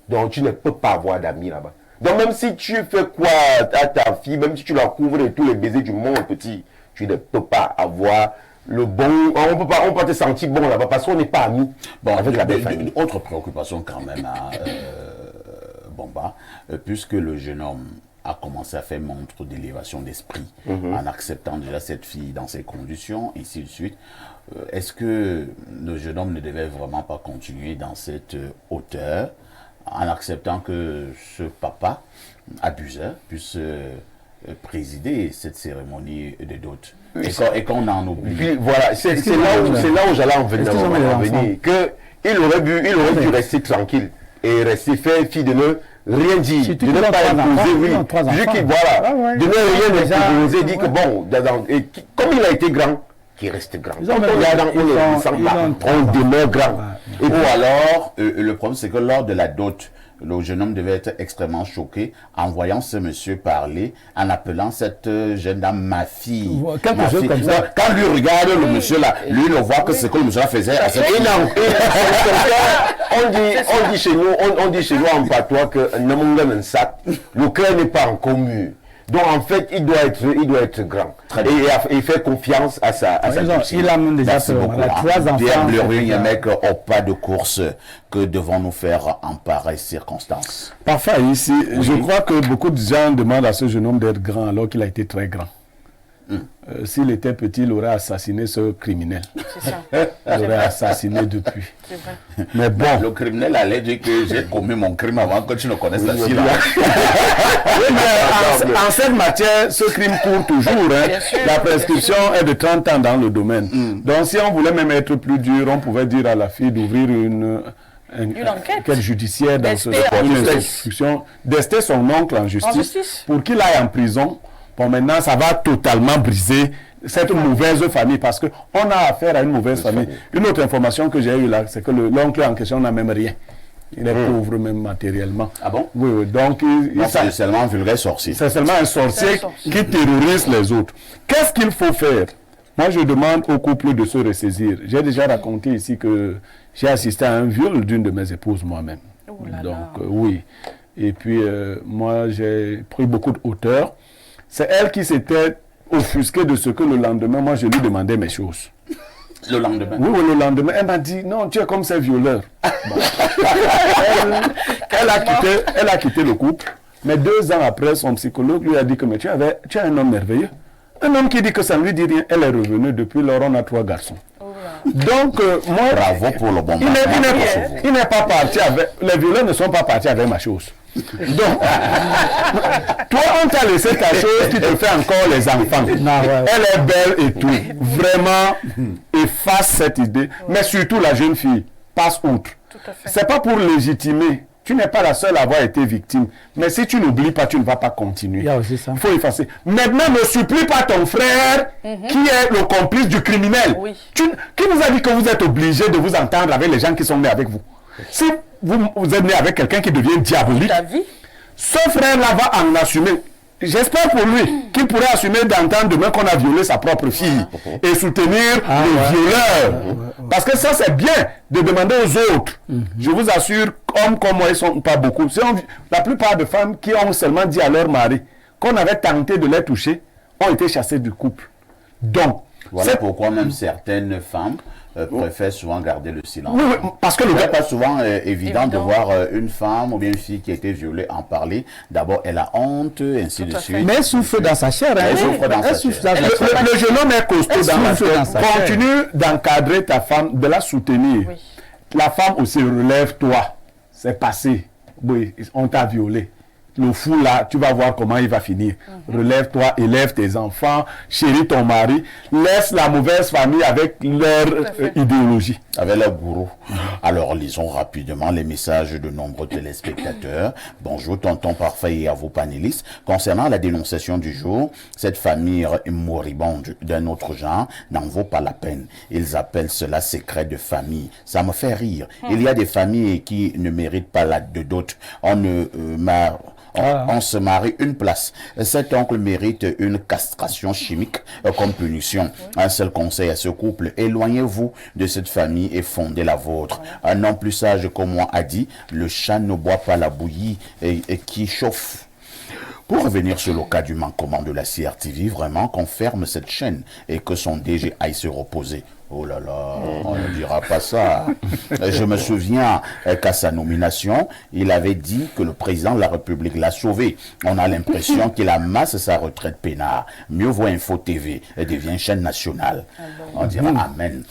D: Donc tu ne peux pas avoir d'amis là-bas. Donc même si tu fais quoi à ta fille, même si tu la couvres de tous les baisers du monde, petit, tu ne peux pas avoir le bon... On peut pas te sentir bon là-bas parce qu'on n'est pas amis avec la belle famille.
A: Autre préoccupation quand même à Bomba, puisque le jeune homme a commencé à faire montre d'élévation d'esprit en acceptant déjà cette fille dans ses conditions, et ainsi de suite. Est-ce que le jeune homme ne devait vraiment pas continuer dans cette hauteur en acceptant que ce papa abuseur puisse présider cette cérémonie de dot? Et qu'on en oublie.
D: Puis voilà, c'est là où j'allais en venir. Il aurait dû rester tranquille et rester faire fi de ne rien dire, de ne pas imposer, de ne rien imposer, dire que bon, comme il a été grand, qu'il reste grand. On demeure grand.
A: Ou alors, le problème c'est que lors de la dot, le jeune homme devait être extrêmement choqué en voyant ce monsieur parler, en appelant cette jeune dame ma fille.
C: Quelque chose comme ça.
A: Quand lui regarde le monsieur là, lui il voit que ce que le monsieur là faisait à cette fille.
D: On dit chez nous en patois que le cœur n'est pas encore mûr. Donc en fait, il doit être grand. Et faire confiance à sa
C: il a même déjà fait 3 enfants.
A: Bien mec au pas de course, que devons-nous faire en pareille circonstance?
E: Parfait, ici, je crois que beaucoup de gens demandent à ce jeune homme d'être grand alors qu'il a été très grand. S'il était petit, il aurait assassiné ce criminel.
B: C'est ça.
E: Il aurait assassiné depuis.
B: C'est vrai.
E: Mais bon.
A: Le criminel allait dire que j'ai commis mon crime avant que tu ne connaisses la fille là.
E: Oui, mais en cette matière, ce crime court toujours. La prescription est de 30 ans dans le domaine. Donc si on voulait même être plus dur, on pouvait dire à la fille d'ouvrir une enquête judiciaire dans ce instruction, d'ester son oncle en justice pour qu'il aille en prison. Bon, maintenant, ça va totalement briser cette mauvaise famille parce qu'on a affaire à une mauvaise famille. Une autre information que j'ai eue là, c'est que l'oncle en question n'a même rien. Il est pauvre même matériellement.
A: Ah bon?
E: Oui. Donc,
A: c'est seulement un vulgaire sorcier.
E: C'est seulement un sorcier qui terrorise les autres. Qu'est-ce qu'il faut faire? Moi, je demande au couple de se ressaisir. J'ai déjà raconté ici que j'ai assisté à un viol d'une de mes épouses moi-même.
B: Oh là là.
E: Donc, oui. Et puis, moi, j'ai pris beaucoup de hauteur. C'est elle qui s'était offusquée de ce que le lendemain, moi, je lui demandais mes choses.
A: Le lendemain.
E: Oui, oui, le lendemain, elle m'a dit, non, tu es comme ces violeurs. Bon. Elle a quitté le couple. Mais 2 ans après, son psychologue lui a dit que mais tu es un homme merveilleux. Un homme qui dit que ça ne lui dit rien. Elle est revenue. Depuis lors, on a 3 garçons.
B: Oh là.
E: Donc, moi...
A: Bravo pour le bon
E: Il n'est pas parti avec... Les violeurs ne sont pas partis avec ma chose. Donc, toi, on t'a laissé ta chose qui te fait encore les enfants.
C: Non, ouais.
E: Elle est belle et tout. Vraiment, efface cette idée. Mais surtout, la jeune fille, passe outre.
B: Tout à fait.
E: C'est pas pour légitimer. Tu n'es pas la seule à avoir été victime. Mais si tu n'oublies pas, tu ne vas pas continuer.
C: Il y a aussi ça.
E: Il faut effacer. Maintenant, ne supplie pas ton frère qui est le complice du criminel.
B: Oui.
E: Qui vous a dit que vous êtes obligé de vous entendre avec les gens qui sont nés avec vous? Si vous êtes né avec quelqu'un qui devient diabolique,
B: Ta vie?
E: ce frère-là va en assumer. J'espère pour lui qu'il pourrait assumer d'entendre demain qu'on a violé sa propre fille et soutenir le violeur. Parce que ça, c'est bien de demander aux autres. Je vous assure, hommes comme moi, ils ne sont pas beaucoup. La plupart des femmes qui ont seulement dit à leur mari qu'on avait tenté de les toucher ont été chassées du couple. Donc,
A: Voilà pourquoi même certaines femmes préfèrent souvent garder le silence.
E: oui, oui, parce que le
A: Ce n'est
E: gars...
A: pas souvent évident de voir une femme ou bien une fille qui a été violée en parler. D'abord, elle a honte, ainsi de
B: à
A: suite.
B: fait.
C: Mais elle souffre dans sa chair. Hein.
A: Elle souffre dans sa
C: souffre
A: chair.
C: dans sa chair.
E: Le jeune homme est costaud
C: Elle
E: dans la
C: souffre dans sa
E: tête.
C: chair.
E: Continue d'encadrer ta femme, de la soutenir.
B: Oui.
E: La femme aussi, relève-toi. C'est passé. Oui, on t'a violé. Le fou là, tu vas voir comment il va finir. Relève-toi, élève tes enfants, chéris ton mari, laisse la mauvaise famille avec leur idéologie.
A: Avec leur gourou. Alors, lisons rapidement les messages de nombreux téléspectateurs. Bonjour, tonton parfait et à vos panélistes. Concernant la dénonciation du jour, cette famille moribonde d'un autre genre n'en vaut pas la peine. Ils appellent cela secret de famille. Ça me fait rire. Il y a des familles qui ne méritent pas la de dot. On se marie une place. Cet oncle mérite une castration chimique comme punition. Un seul conseil à ce couple, éloignez-vous de cette famille et fondez la vôtre. Un homme plus sage que moi a dit, le chat ne boit pas la bouillie et qui chauffe. Pour revenir sur le cas du manquement de la CRTV, vraiment qu'on ferme cette chaîne et que son DG aille se reposer. Oh là là, on ne dira pas ça. Je me souviens qu'à sa nomination, il avait dit que le président de la République l'a sauvé. On a l'impression qu'il amasse sa retraite peinard. Mieux vaut Info TV et devient chaîne nationale. On dira Amen.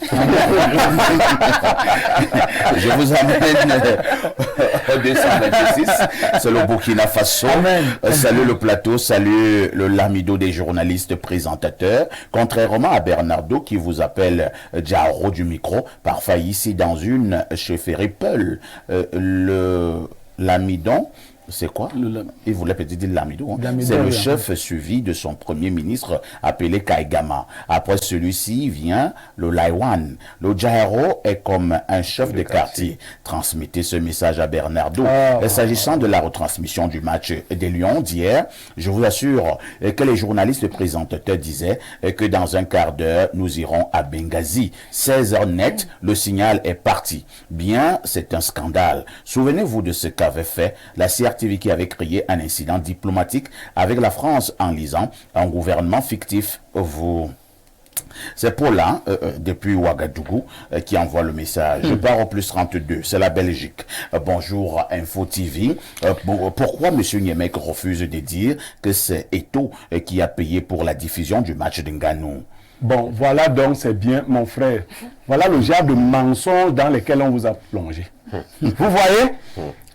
A: Je vous amène au 226. C'est le Burkina Faso. Salut le plateau, salut le lamido des journalistes présentateurs. Contrairement à Bernardo qui vous appelle Diaro du micro, parfois ici dans une chefferie Peul, l'amidon, c'est quoi? Il voulait peut-être dire l'amidon. Hein? C'est le chef suivi de son premier ministre appelé Kaigama. Après celui-ci vient le Laiwan. Le Diaro est comme un chef de quartier. Transmettez ce message à Bernardo. S'agissant de la retransmission du match des Lions d'hier, je vous assure que les journalistes présentateurs disaient que dans un quart d'heure, nous irons à Benghazi. 16h net, le signal est parti. Bien, c'est un scandale. Souvenez-vous de ce qu'avait fait la CRTV qui avait créé un incident diplomatique avec la France en lisant un gouvernement fictif. C'est Paula, depuis Ouagadougou, qui envoie le message. Je pars au plus 32, c'est la Belgique. Bonjour Info TV. Pourquoi M. Niemek refuse de dire que c'est Eto'o qui a payé pour la diffusion du match d'Nganou?
E: Bon, voilà donc, c'est bien, mon frère. Voilà le genre de mensonges dans lesquels on vous a plongé. Vous voyez?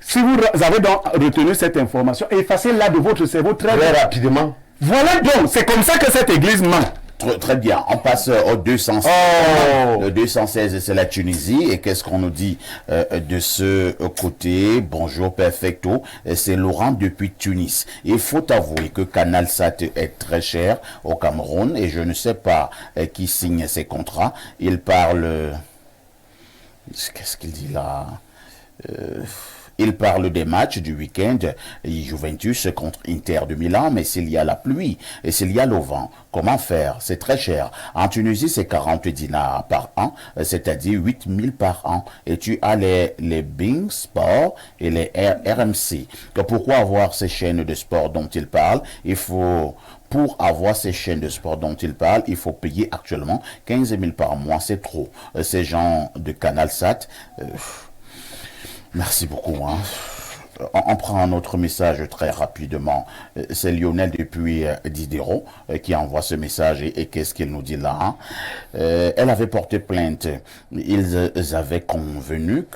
E: Si vous avez donc retenu cette information, effacez-la de votre cerveau très
D: rapidement.
E: Voilà donc, c'est comme ça que cette église ment.
A: Très bien, on passe au 216. Le 216, c'est la Tunisie. Et qu'est-ce qu'on nous dit de ce côté? Bonjour, perfecto. C'est Laurent depuis Tunis. Il faut avouer que Canal Sat est très cher au Cameroun et je ne sais pas qui signe ces contrats. Il parle... Qu'est-ce qu'il dit là? Il parle des matchs du week-end, Juventus contre Inter de Milan, mais s'il y a la pluie et s'il y a le vent, comment faire? C'est très cher. En Tunisie, c'est 40 dinars par an, c'est-à-dire 8 000 par an. Et tu as les Bing Sport et les RMC. Pourquoi avoir ces chaînes de sport dont il parle? Pour avoir ces chaînes de sport dont il parle, il faut payer actuellement 15 000 par mois. C'est trop. Ces gens de Canal Sat, merci beaucoup. Hein. On prend un autre message très rapidement. C'est Lionel depuis Diderot qui envoie ce message. Et qu'est-ce qu'il nous dit là? Hein? Elle avait porté plainte. Ils avaient convenu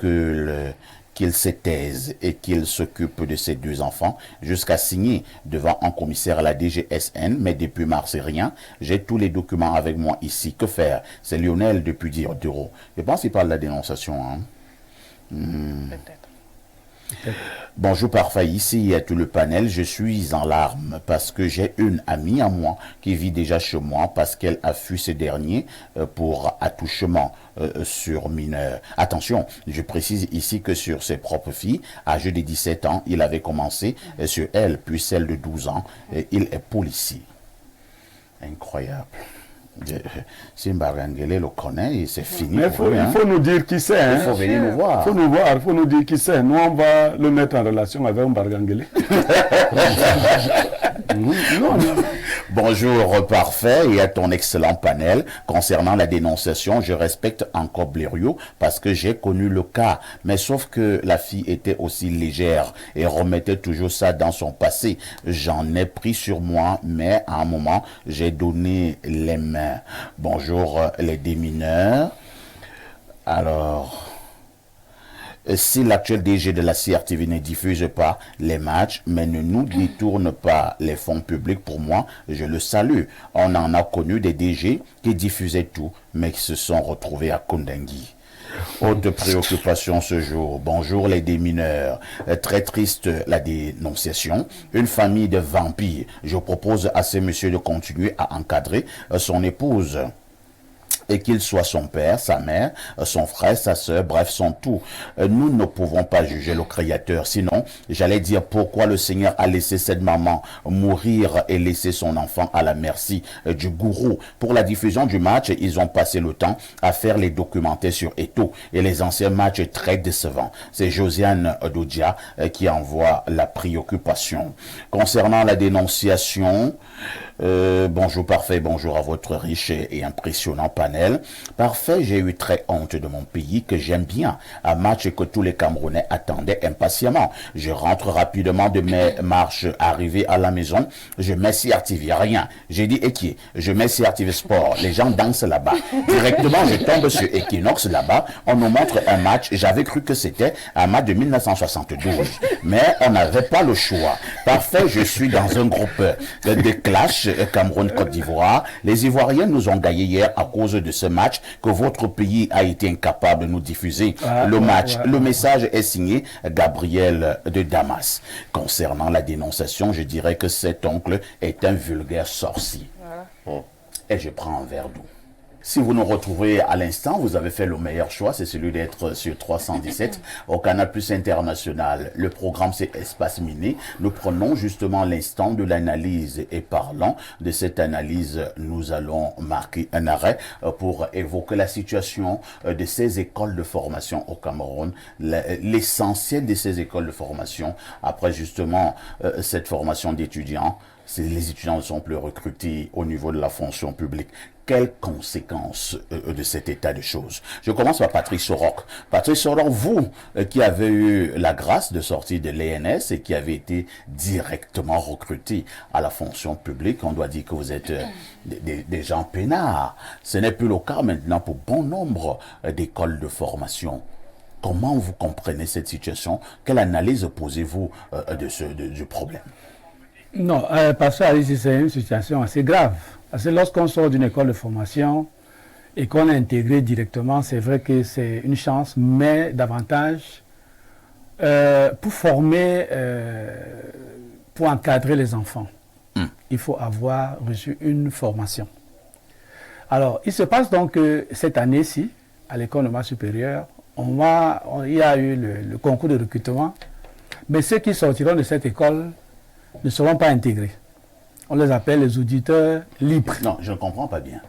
A: qu'il se taise et qu'il s'occupe de ses 2 enfants jusqu'à signer devant un commissaire à la DGSN, mais depuis mars, rien. J'ai tous les documents avec moi ici. Que faire? C'est Lionel depuis Diderot. Je pense qu'il parle de la dénonciation. Hein?
B: Peut-être.
A: Bonjour parfait, ici il y a tout le panel, je suis en larmes parce que j'ai une amie à moi qui vit déjà chez moi parce qu'elle a fui ce dernier pour attouchement sur mineur. Attention, je précise ici que sur ses propres filles, âgées de 17 ans, il avait commencé sur elle, puis celle de 12 ans, il est policier. Incroyable. Si Mbarangele le connaît, c'est fini.
E: Mais il faut nous dire qui c'est. Hein.
A: Il faut venir nous voir.
E: Il faut nous dire qui c'est. Nous, on va le mettre en relation avec Mbarangele.
A: Non. Bonjour parfait et à ton excellent panel. Concernant la dénonciation, je respecte encore Blériot parce que j'ai connu le cas. Mais sauf que la fille était aussi légère et remettait toujours ça dans son passé. J'en ai pris sur moi, mais à un moment, j'ai donné les mains. Bonjour les démineurs. Alors... Si l'actuel DG de la CRTV ne diffuse pas les matchs, mais ne nous détourne pas les fonds publics, pour moi, je le salue. On en a connu des DG qui diffusaient tout, mais qui se sont retrouvés à Kondengui. Autre préoccupation ce jour. Bonjour les démineurs. Très triste la dénonciation. Une famille de vampires. Je propose à ces messieurs de continuer à encadrer son épouse. Et qu'il soit son père, sa mère, son frère, sa sœur, bref, son tout. Nous ne pouvons pas juger le Créateur. Sinon, j'allais dire pourquoi le Seigneur a laissé cette maman mourir et laisser son enfant à la merci du gourou. Pour la diffusion du match, ils ont passé le temps à faire les documentaires sur Eto et les anciens matchs très décevants. C'est Josiane Dodia qui envoie la préoccupation. Concernant la dénonciation, bonjour parfait, bonjour à votre riche et impressionnant panel. Parfait, j'ai eu très honte de mon pays que j'aime bien, un match que tous les Camerounais attendaient impatiemment. Je rentre rapidement de mes marches arrivées à la maison, je mets CRTV, rien. J'ai dit Eki, je mets CRTV Sport, les gens dansent là-bas. Directement, je tombe sur Equinox là-bas, on nous montre un match, j'avais cru que c'était un match de 1972, mais on n'avait pas le choix. Parfait, je suis dans un groupe de clash Cameroun-Côte d'Ivoire. Les Ivoiriens nous ont gagné hier à cause de ce match que votre pays a été incapable de nous diffuser. Le message est signé Gabriel de Damas. Concernant la dénonciation, je dirais que cet oncle est un vulgaire sorcier. Voilà. Et je prends un verre d'eau. Si vous nous retrouvez à l'instant, vous avez fait le meilleur choix, c'est celui d'être sur 317 au Canal Plus International. Le programme, c'est Espace Miné. Nous prenons justement l'instant de l'analyse et parlant de cette analyse, nous allons marquer un arrêt pour évoquer la situation de ces écoles de formation au Cameroun, l'essentiel de ces écoles de formation après justement cette formation d'étudiants. Les étudiants ne sont plus recrutés au niveau de la fonction publique. Quelles conséquences de cet état de choses? Je commence par Patrice Soroc. Patrice Soroc, vous qui avez eu la grâce de sortir de l'ENS et qui avez été directement recruté à la fonction publique, on doit dire que vous êtes des gens peinards. Ce n'est plus le cas maintenant pour bon nombre d'écoles de formation. Comment vous comprenez cette situation? Quelle analyse posez-vous du problème?
C: Non, parce que c'est une situation assez grave. Parce que lorsqu'on sort d'une école de formation et qu'on est intégré directement, c'est vrai que c'est une chance, mais davantage pour former, pour encadrer les enfants, il faut avoir reçu une formation. Alors, il se passe donc que cette année-ci, à l'école normale supérieure, il y a eu le concours de recrutement Mais ceux qui sortiront de cette école ne seront pas intégrés. On les appelle les auditeurs libres.
A: Non, je ne comprends pas bien.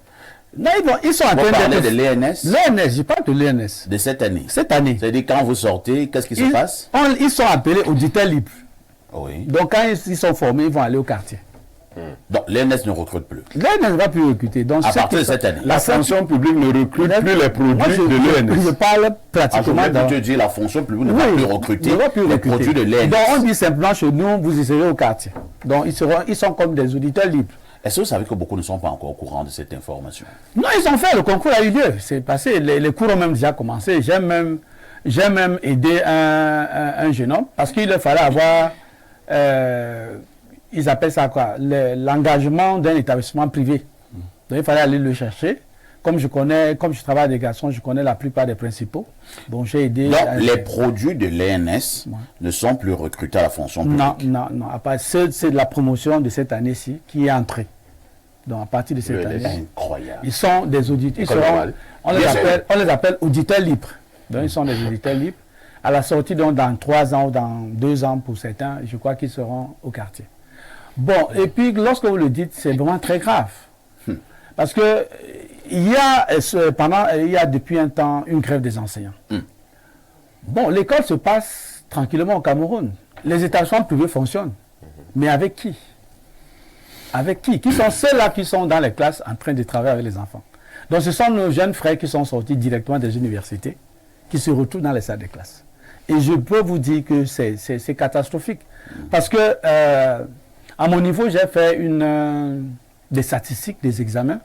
C: Non, ils sont en
A: Vous
C: train
A: parlez
C: d'être...
A: de l'ENS
C: L'ENS, je parle de l'ENS.
A: de cette année.
C: Cette année,
A: C'est-à-dire, quand vous sortez, qu'est-ce qui se passe?
C: ils sont appelés auditeurs libres.
A: Oui.
C: Donc quand ils sont formés, ils vont aller au quartier.
A: Donc, l'ENS ne recrute plus.
C: L'ENS ne va plus recruter. Donc,
A: À partir de cette année.
E: La fonction publique ne recrute plus les produits
C: Moi,
E: de
C: je
E: l'ENS.
C: parle
A: Ah, je
C: pratiquement
A: voulais te dire, la fonction publique ne va plus recruter
C: ne va plus
A: les
C: recruter.
A: produits de l'ENS.
C: Donc on dit simplement chez nous, vous y serez au quartier. Donc ils sont comme des auditeurs libres.
A: Est-ce que vous savez que beaucoup ne sont pas encore au courant de cette information?
C: Non, ils ont fait, le concours a eu lieu. C'est passé, les cours ont même déjà commencé. J'ai même aidé un jeune homme parce qu'il fallait avoir, ils appellent ça quoi, l'engagement d'un établissement privé. Donc il fallait aller le chercher. Comme je travaille avec des garçons, je connais la plupart des principaux. Bon, j'ai aidé.
A: Donc, les produits de l'ENS ne sont plus recrutés à la fonction publique.
C: Non. À part, c'est de la promotion de cette année-ci qui est entrée. Donc, à partir de cette année,
A: Incroyable.
C: ils sont des auditeurs. On les appelle auditeurs libres. Donc, ils sont des auditeurs libres. À la sortie, donc, dans 3 ans ou dans 2 ans pour certains, je crois qu'ils seront au quartier. Bon, et puis, lorsque vous le dites, c'est vraiment très grave. Parce que il y a depuis un temps une grève des enseignants. Bon, l'école se passe tranquillement au Cameroun. Les établissements privés fonctionnent. Mais avec qui? Avec qui? Qui sont ceux-là qui sont dans les classes en train de travailler avec les enfants? Donc ce sont nos jeunes frères qui sont sortis directement des universités, qui se retrouvent dans les salles de classe. Et je peux vous dire que c'est catastrophique. Parce que, à mon niveau, j'ai fait des statistiques des examens.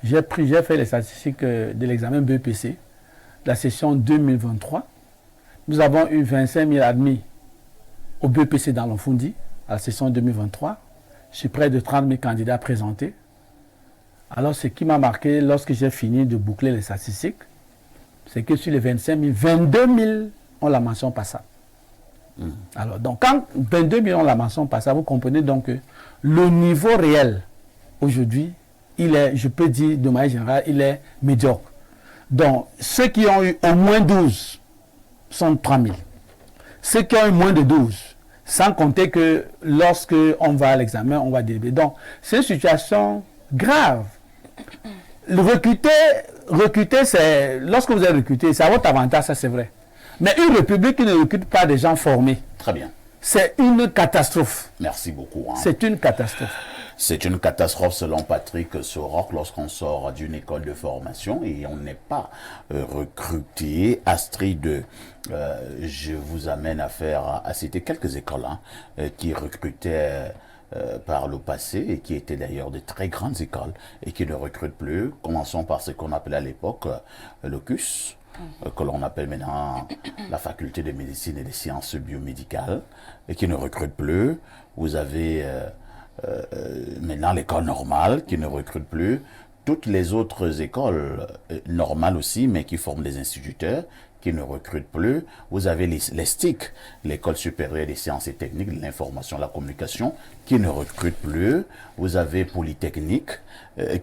C: J'ai fait les statistiques de l'examen BEPC, la session 2023. Nous avons eu 25 000 admis au BEPC dans l'Onfundi, à la session 2023. J'ai près de 30 000 candidats présentés. Alors, ce qui m'a marqué lorsque j'ai fini de boucler les statistiques, c'est que sur les 25 000, 22 000 ont la mention passable. Alors, donc, quand 22 000 ont la mention passable, vous comprenez donc que le niveau réel, aujourd'hui, il est, je peux dire de manière générale, il est médiocre. Donc, ceux qui ont eu au moins 12 sont 3 000. Ceux qui ont eu moins de 12, sans compter que lorsque on va à l'examen, on va délibérer. Donc, c'est une situation grave. Recruter, c'est, lorsque vous êtes recruté, c'est à votre avantage, ça c'est vrai. Mais une république qui ne recrute pas des gens formés,
A: Très bien.
C: c'est une catastrophe.
A: Merci beaucoup.
C: C'est une catastrophe.
A: C'est une catastrophe selon Patrick Soroc lorsqu'on sort d'une école de formation et on n'est pas recruté. Astrid, je vous amène à citer quelques écoles qui recrutaient par le passé et qui étaient d'ailleurs de très grandes écoles et qui ne recrutent plus. Commençons par ce qu'on appelait à l'époque le CUS, que l'on appelle maintenant la faculté de médecine et des sciences biomédicales et qui ne recrute plus. Vous avez maintenant l'école normale qui ne recrute plus, toutes les autres écoles normales aussi, mais qui forment des instituteurs, qui ne recrutent plus. Vous avez les STIC, l'école supérieure des sciences et techniques, de l'information et de la communication, qui ne recrute plus. Vous avez Polytechnique,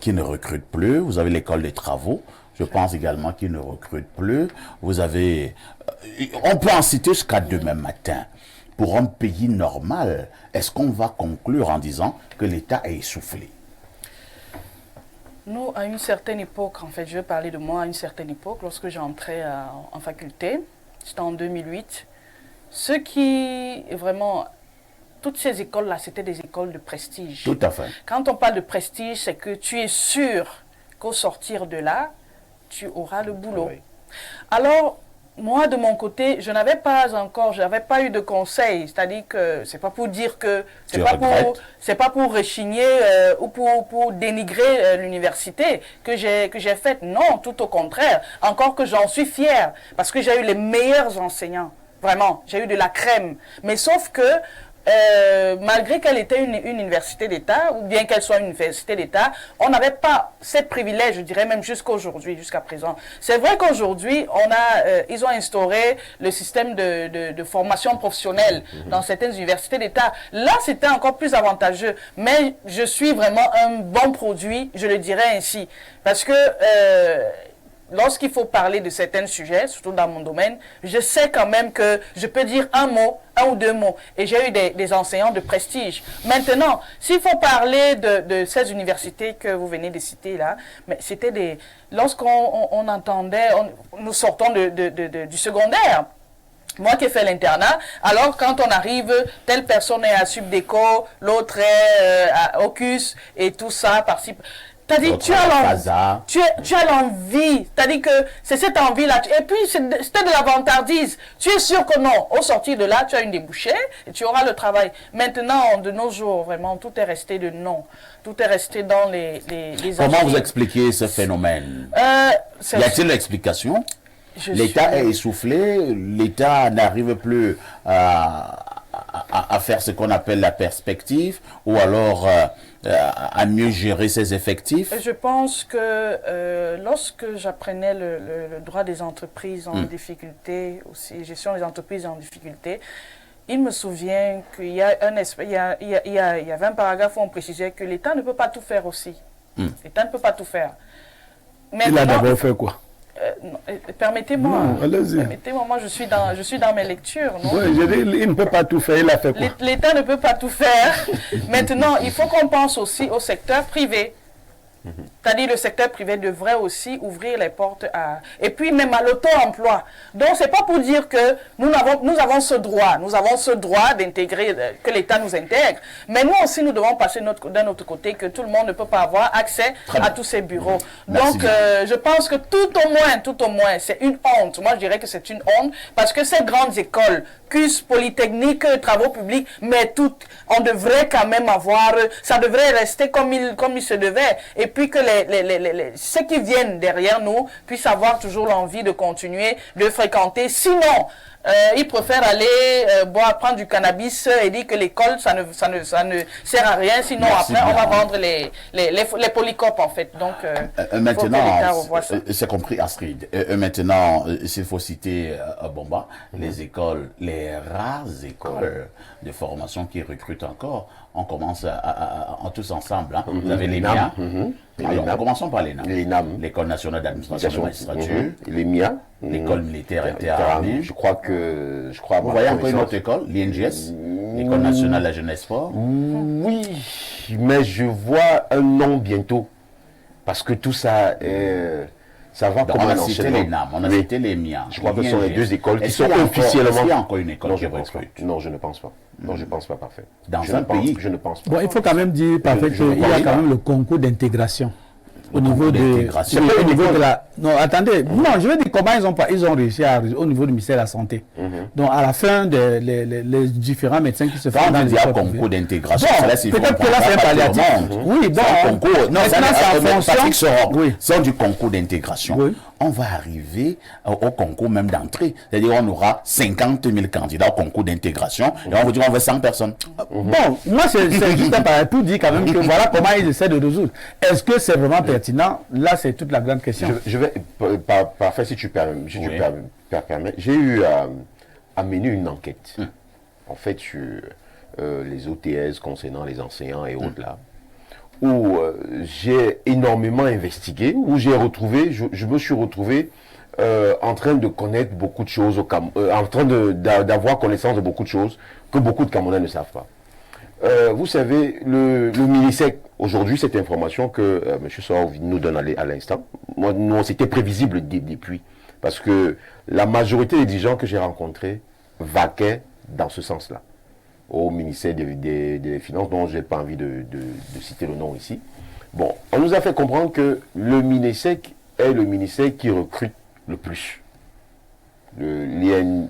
A: qui ne recrute plus. Vous avez l'école des travaux, je pense également, qui ne recrute plus. Vous avez, on peut en citer jusqu'à demain matin. Pour un pays normal, est-ce qu'on va conclure en disant que l'État est essoufflé?
B: Nous, à une certaine époque, en fait, je vais parler de moi, à une certaine époque, lorsque j'entrais en faculté, c'était en 2008, ce qui, vraiment, toutes ces écoles-là, c'était des écoles de prestige.
A: Tout à fait.
B: Quand on parle de prestige, c'est que tu es sûr qu'au sortir de là, tu auras le boulot. Oui. Alors, moi, de mon côté, je n'avais pas eu de conseils. C'est-à-dire que c'est pas pour dire que c'est pas pour rechigner ou pour dénigrer l'université que j'ai faite. Non, tout au contraire. Encore que j'en suis fière parce que j'ai eu les meilleurs enseignants. Vraiment, j'ai eu de la crème. Mais sauf que malgré qu'elle était une université d'État, ou bien qu'elle soit une université d'État, on n'avait pas ces privilèges, je dirais même jusqu'à présent. C'est vrai qu'aujourd'hui, ils ont instauré le système de formation professionnelle dans certaines universités d'État. Là, c'était encore plus avantageux. Mais je suis vraiment un bon produit, je le dirais ainsi. Parce que lorsqu'il faut parler de certains sujets, surtout dans mon domaine, je sais quand même que je peux dire un ou deux mots. Et j'ai eu des enseignants de prestige. Maintenant, s'il faut parler de ces universités que vous venez de citer là, mais c'était des... Lorsqu'on entendait, nous sortons du secondaire, moi qui ai fait l'internat, alors quand on arrive, telle personne est à Subdeco, l'autre est à Ocus et tout ça, par-ci. C'est-à-dire, tu as l'envie, c'est-à-dire que c'est cette envie-là. Et puis, c'était de la vantardise. Tu es sûr que non. Au sortir de là, tu as une débouchée et tu auras le travail. Maintenant, de nos jours, vraiment, tout est resté de non. Tout est resté dans les
A: Comment vous expliquez ce phénomène? Y a-t-il une explication? L'État est essoufflé, l'État n'arrive plus à faire ce qu'on appelle la perspective, ou alors à mieux gérer ses effectifs.
B: Je pense que lorsque j'apprenais le droit des entreprises en difficulté, aussi gestion des entreprises en difficulté, il me souvient qu'il y a il y avait un paragraphe où on précisait que l'État ne peut pas tout faire aussi. L'État ne peut pas tout faire.
E: Il a d'abord fait quoi?
B: Permettez-moi.
E: Allez-y.
B: Permettez-moi, moi je suis dans mes lectures.
E: Oui, je dis, il ne peut pas tout faire, il a fait quoi?
B: L'État ne peut pas tout faire. Maintenant, il faut qu'on pense aussi au secteur privé. C'est-à-dire le secteur privé devrait aussi ouvrir les portes à... Et puis même à l'auto-emploi. Donc c'est pas pour dire que nous avons ce droit d'intégrer, que l'État nous intègre. Mais nous aussi nous devons passer d'un autre côté, que tout le monde ne peut pas avoir accès à tous ces bureaux. Donc je pense que tout au moins, c'est une honte. Moi je dirais que c'est une honte parce que ces grandes écoles, CUS, Polytechnique, travaux publics, mais toutes, on devrait quand même avoir, ça devrait rester comme il se devait. Et puis que ceux qui viennent derrière nous puissent avoir toujours l'envie de continuer de fréquenter. Sinon, ils préfèrent aller prendre du cannabis et dire que l'école, ça ne sert à rien. Sinon,
A: Merci
B: après,
A: bien.
B: on va vendre les polycopes, en fait. Donc,
A: maintenant, c'est compris, Astrid. Maintenant, s'il faut citer Bomba, les écoles, les rares écoles de formation qui recrutent encore, on commence en tous ensemble. Hein. Vous avez les MIA. Alors, commençons par l'ENAM. L'École nationale d'administration de la magistrature.
D: Les MIA.
A: L'école militaire interarmée.
D: Je crois.
A: Vous voyez encore une autre école, l'INGS, l'École nationale de la jeunesse sport.
D: Oui, mais je vois un nom bientôt. Parce que tout ça, ça va comme
A: On
D: un
A: a cité
D: enchaînement.
A: l'ENAM, on a cité les MIA.
D: Je crois que ce sont les deux écoles qui sont
A: Est-ce
D: officiellement...
A: qu'il y a encore une école
D: Non,
A: qui
D: je pense pas.
A: recrute?
D: Non, je ne pense pas. Non, je ne pense pas, parfait.
A: Dans
D: Je
A: un
D: ne pense-
A: pays.
D: Je ne pense pas.
C: Bon, il faut quand même dire parfait
D: Je
C: qu'il y a
D: pense
C: quand
D: pas.
C: même le concours d'intégration. Au
A: concours
C: niveau
A: d'intégration.
C: au niveau de la... Non, attendez. Non, je veux dire comment ils ont réussi au niveau du ministère de la Santé. Donc, à la fin, les différents médecins qui se font
A: Quand
C: dans
A: on
C: les
A: dit
C: écoles
A: concours
C: privées.
A: d'intégration,
C: Bon,
A: là, c'est
C: peut-être que là, c'est un palliatif. Oui, bon.
A: C'est un concours. Non,
C: maintenant, c'est en fonction.
A: Patrick Sorok,
C: Oui.
A: c'est du concours d'intégration.
C: Oui.
A: On va arriver au concours même d'entrée. C'est-à-dire on aura 50 000 candidats au concours d'intégration et on vous dit on veut 100 personnes.
C: Bon, moi, c'est juste un pareil pour dire quand même que voilà comment ils essaient de résoudre. Est-ce que c'est vraiment pertinent? Là, c'est toute la grande question.
D: Je vais, parfait, si tu permets, j'ai eu à mener une enquête, en fait, sur les OTS concernant les enseignants et autres là, où j'ai énormément investigué, où j'ai retrouvé, je me suis retrouvé en train de connaître beaucoup de choses, en train d'avoir connaissance de beaucoup de choses que beaucoup de Camerounais ne savent pas. Vous savez, le MINISEC, aujourd'hui, cette information que M. Sorov nous donne à l'instant, moi, c'était prévisible depuis. Parce que la majorité des dirigeants que j'ai rencontrés vaquaient dans ce sens-là. Au ministère des Finances, dont je n'ai pas envie de citer le nom ici. Bon, on nous a fait comprendre que le MINISEC est le ministère qui recrute le plus. L'INS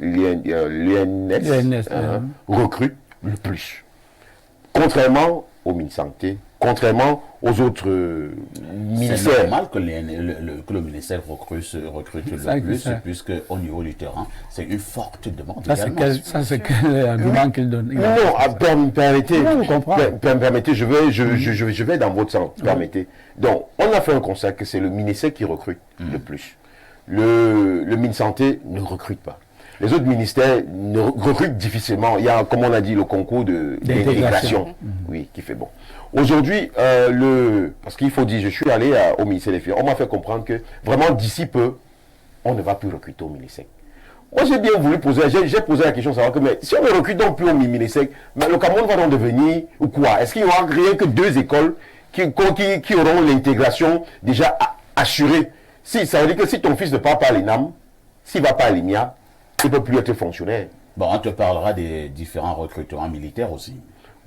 D: recrute le plus. Contrairement au MINSanté, contrairement aux autres ministères.
A: C'est normal que le ministère recrute le plus, puisque au niveau du terrain, c'est une forte demande.
C: Ça, c'est quel argument qu'il donne?
D: Non, permettez,
C: Non, je comprends.
D: permettez, je vais dans votre sens, permettez. Donc, on a fait un constat que c'est le ministère qui recrute le plus. Le MINSanté ne recrute pas. Les autres ministères ne recrutent difficilement. Il y a, comme on a dit, le concours d'intégration, oui, qui fait bon. Aujourd'hui, parce qu'il faut dire, je suis allé au ministère des Finances, on m'a fait comprendre que vraiment d'ici peu, on ne va plus recruter au ministère. Moi, j'ai bien voulu j'ai posé la question, savoir que, mais si on ne recrute donc plus au ministère, mais le Cameroun va donc devenir ou quoi? Est-ce qu'il n'y aura rien que 2 écoles qui auront l'intégration déjà assurée? Si, ça veut dire que si ton fils ne part pas à l'ENAM, s'il ne va pas à l'IMIA, il ne peut plus être fonctionnaire.
A: Bon, on te parlera des différents recrutements militaires aussi.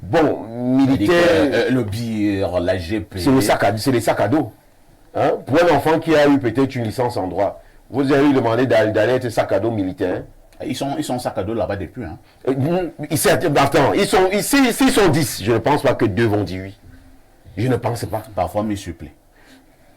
D: Bon, militaire...
A: le BIR, la GP...
D: C'est les sacs à dos. Hein? Pour un enfant qui a eu peut-être une licence en droit, vous avez eu demandé d'aller être sac à dos militaire.
A: Ils sont sac à dos là-bas depuis. Hein.
D: Attends, s'ils sont 10, je ne pense pas que 2 vont dire oui. Je ne pense pas.
A: Parfois, mais supplé.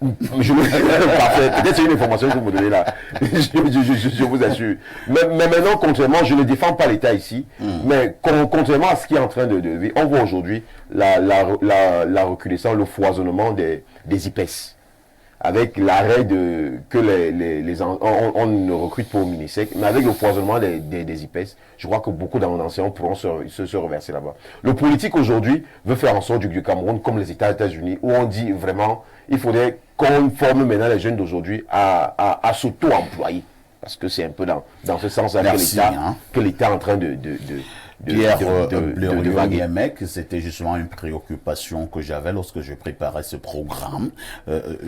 D: Parfait. Peut-être c'est une information que vous me donnez là. Je vous assure. Mais maintenant, contrairement, je ne défends pas l'État ici, mais contrairement à ce qui est en train de vivre, on voit aujourd'hui la recrudescence, le foisonnement des IPES. Avec l'arrêt que on ne recrute pas au ministère, mais avec le foisonnement des IPES, je crois que beaucoup d'enseignants pourront se reverser là-bas. Le politique aujourd'hui veut faire en sorte du Cameroun comme les États-Unis, où on dit vraiment, il faudrait qu'on forme maintenant les jeunes d'aujourd'hui à s'auto-employer. Parce que c'est un peu dans ce sens-là que l'État est en train de
A: Pierre Mec, c'était justement une préoccupation que j'avais lorsque je préparais ce programme,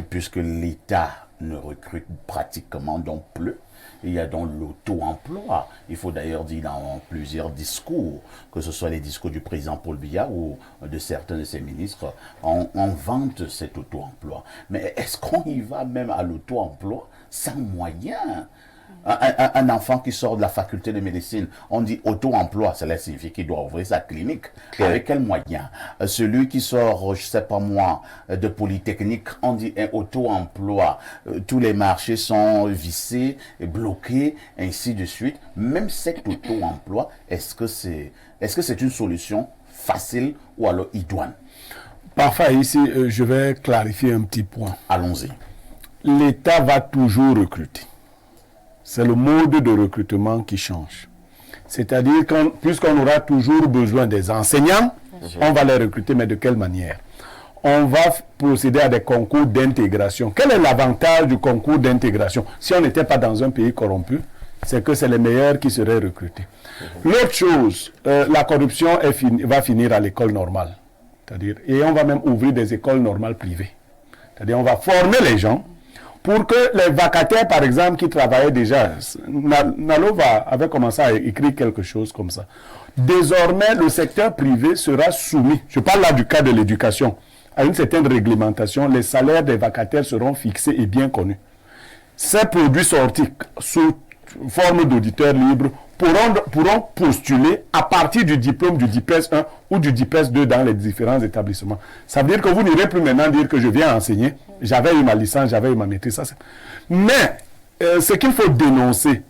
A: puisque l'État ne recrute pratiquement donc plus. Il y a donc l'auto-emploi. Il faut d'ailleurs dire dans plusieurs discours, que ce soit les discours du président Paul Biya ou de certains de ses ministres, on vante cet auto-emploi. Mais est-ce qu'on y va même à l'auto-emploi sans moyens? Un enfant qui sort de la faculté de médecine, on dit auto-emploi, cela signifie qu'il doit ouvrir sa clinique. Avec quels moyens? Celui qui sort, je ne sais pas moi, de Polytechnique, on dit un auto-emploi. Tous les marchés sont vissés, bloqués, ainsi de suite. Même cet auto-emploi, est-ce que c'est une solution facile ou alors idoine?
E: Parfois, ici, je vais clarifier un petit point.
A: Allons-y.
E: L'État va toujours recruter. C'est le mode de recrutement qui change. C'est-à-dire que puisqu'on aura toujours besoin des enseignants, on va les recruter, mais de quelle manière? On va procéder à des concours d'intégration. Quel est l'avantage du concours d'intégration? Si on n'était pas dans un pays corrompu, c'est que c'est les meilleurs qui seraient recrutés. L'autre chose, la corruption va finir à l'école normale. C'est-à-dire, et on va même ouvrir des écoles normales privées. C'est-à-dire, on va former les gens pour que les vacataires, par exemple, qui travaillaient déjà, Nalo avait commencé à écrire quelque chose comme ça. Désormais, le secteur privé sera soumis, je parle là du cas de l'éducation, à une certaine réglementation. Les salaires des vacataires seront fixés et bien connus. Ces produits sortis sous forme d'auditeurs libres pourront postuler à partir du diplôme du DIPES 1 ou du DIPES 2 dans les différents établissements. Ça veut dire que vous n'irez plus maintenant dire que je viens enseigner. J'avais eu ma licence, j'avais eu ma maîtrise. Ça, mais ce qu'il faut dénoncer,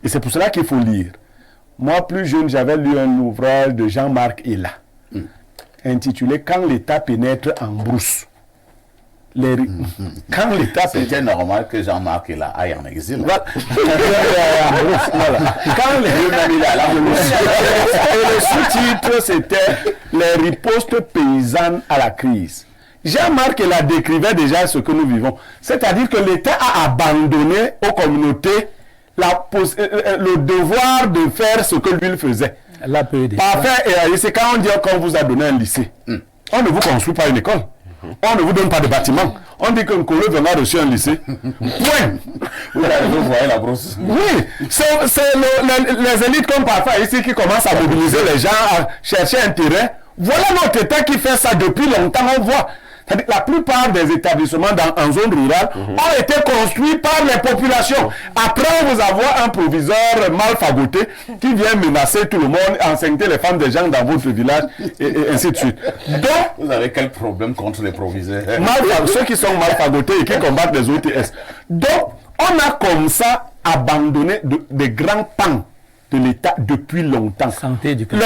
E: et c'est pour cela qu'il faut lire. Moi, plus jeune, j'avais lu un ouvrage de Jean-Marc Ella, intitulé « Quand l'État pénètre en brousse ». Quand l'État
A: C'était normal que Jean-Marc Ella aille en exil.
E: Voilà. Quand et le sous-titre, c'était « Les ripostes paysannes à la crise ». Jean-Marc Ella décrivait déjà ce que nous vivons. C'est-à-dire que l'État a abandonné aux communautés le devoir de faire ce que lui faisait. Parfait, et c'est quand on dit qu'on vous a donné un lycée. On ne vous construit pas une école. On ne vous donne pas de bâtiment. On dit qu'un Nkolo a reçu un lycée. Point.
A: Vous voyez la brousse.
E: Oui, c'est les élites comme parfois ici qui commencent à mobiliser les gens, à chercher un terrain. Voilà notre État qui fait ça depuis longtemps, on voit. La plupart des établissements en zone rurale ont été construits par les populations. Après, vous avez un proviseur mal fagoté qui vient menacer tout le monde, enseigner les femmes des gens dans votre village, et ainsi de suite. Donc,
A: vous avez quel problème contre les proviseurs?
E: Ceux qui sont mal fagotés et qui combattent les OTS. Donc, on a comme ça abandonné des grands pans de l'État depuis longtemps.
C: Santé du corps.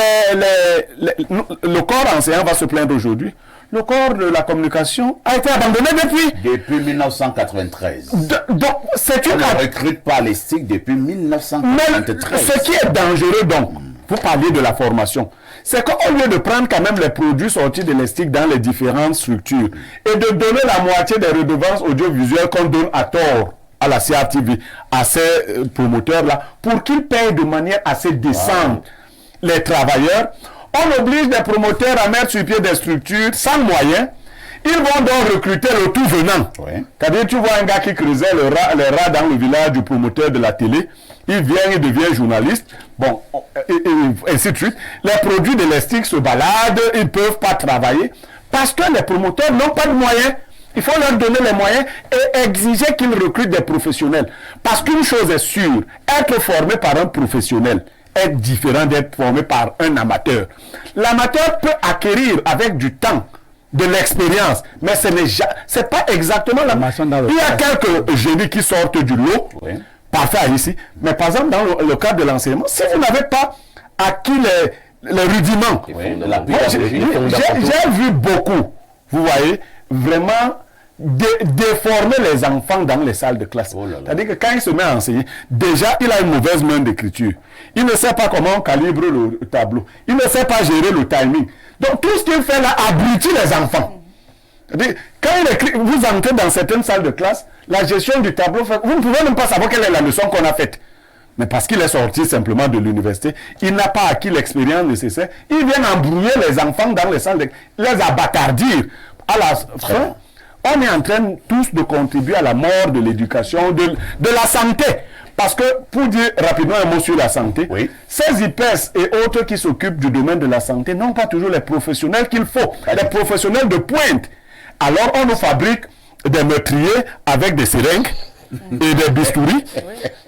E: Le corps enseignant va se plaindre aujourd'hui. le corps de la communication a été abandonné depuis.
A: Depuis 1993.
E: Donc, c'est
A: On
E: une...
A: ne recrute pas les STIC depuis
E: Mais
A: 1993.
E: ce qui est dangereux donc, vous parliez de la formation, c'est qu'au lieu de prendre quand même les produits sortis de l'ESTIC dans les différentes structures et de donner la moitié des redevances audiovisuelles qu'on donne à tort à la CRTV, à ces promoteurs-là, pour qu'ils payent de manière assez décente les travailleurs, on oblige les promoteurs à mettre sur pied des structures sans moyens. Ils vont donc recruter le tout venant.
A: Oui.
E: C'est-à-dire, tu vois un gars qui creusait les rats dans le village du promoteur de la télé, il vient, il devient journaliste, bon, et ainsi de suite. Les produits de l'ESTIC se baladent, ils ne peuvent pas travailler, parce que les promoteurs n'ont pas de moyens. Il faut leur donner les moyens et exiger qu'ils recrutent des professionnels. Parce qu'une chose est sûre, être formé par un professionnel est différent d'être formé par un amateur. L'amateur peut acquérir avec du temps de l'expérience, mais ce n'est pas exactement la même. Il y a quelques génies qui sortent du lot, parfait ici, mais par exemple dans le cadre de l'enseignement, si vous n'avez pas acquis les rudiments, j'ai vu beaucoup, vous voyez, vraiment déformer les enfants dans les salles de classe. C'est-à-dire que quand il se met à enseigner, déjà il a une mauvaise main d'écriture. Il ne sait pas comment on calibre le tableau. Il ne sait pas gérer le timing. Donc tout ce qu'il fait là abrutit les enfants. Quand il écrit, vous entrez dans certaines salles de classe, la gestion du tableau, vous ne pouvez même pas savoir quelle est la leçon qu'on a faite. Mais parce qu'il est sorti simplement de l'université, il n'a pas acquis l'expérience nécessaire. Il vient embrouiller les enfants dans les salles de classe, les abattardir. À la fin, on est en train tous de contribuer à la mort de l'éducation, de la santé. Parce que, pour dire rapidement un mot sur la santé, ces IPES et autres qui s'occupent du domaine de la santé n'ont pas toujours les professionnels qu'il faut, les professionnels de pointe. Alors, on nous fabrique des meurtriers avec des seringues et des bistouris.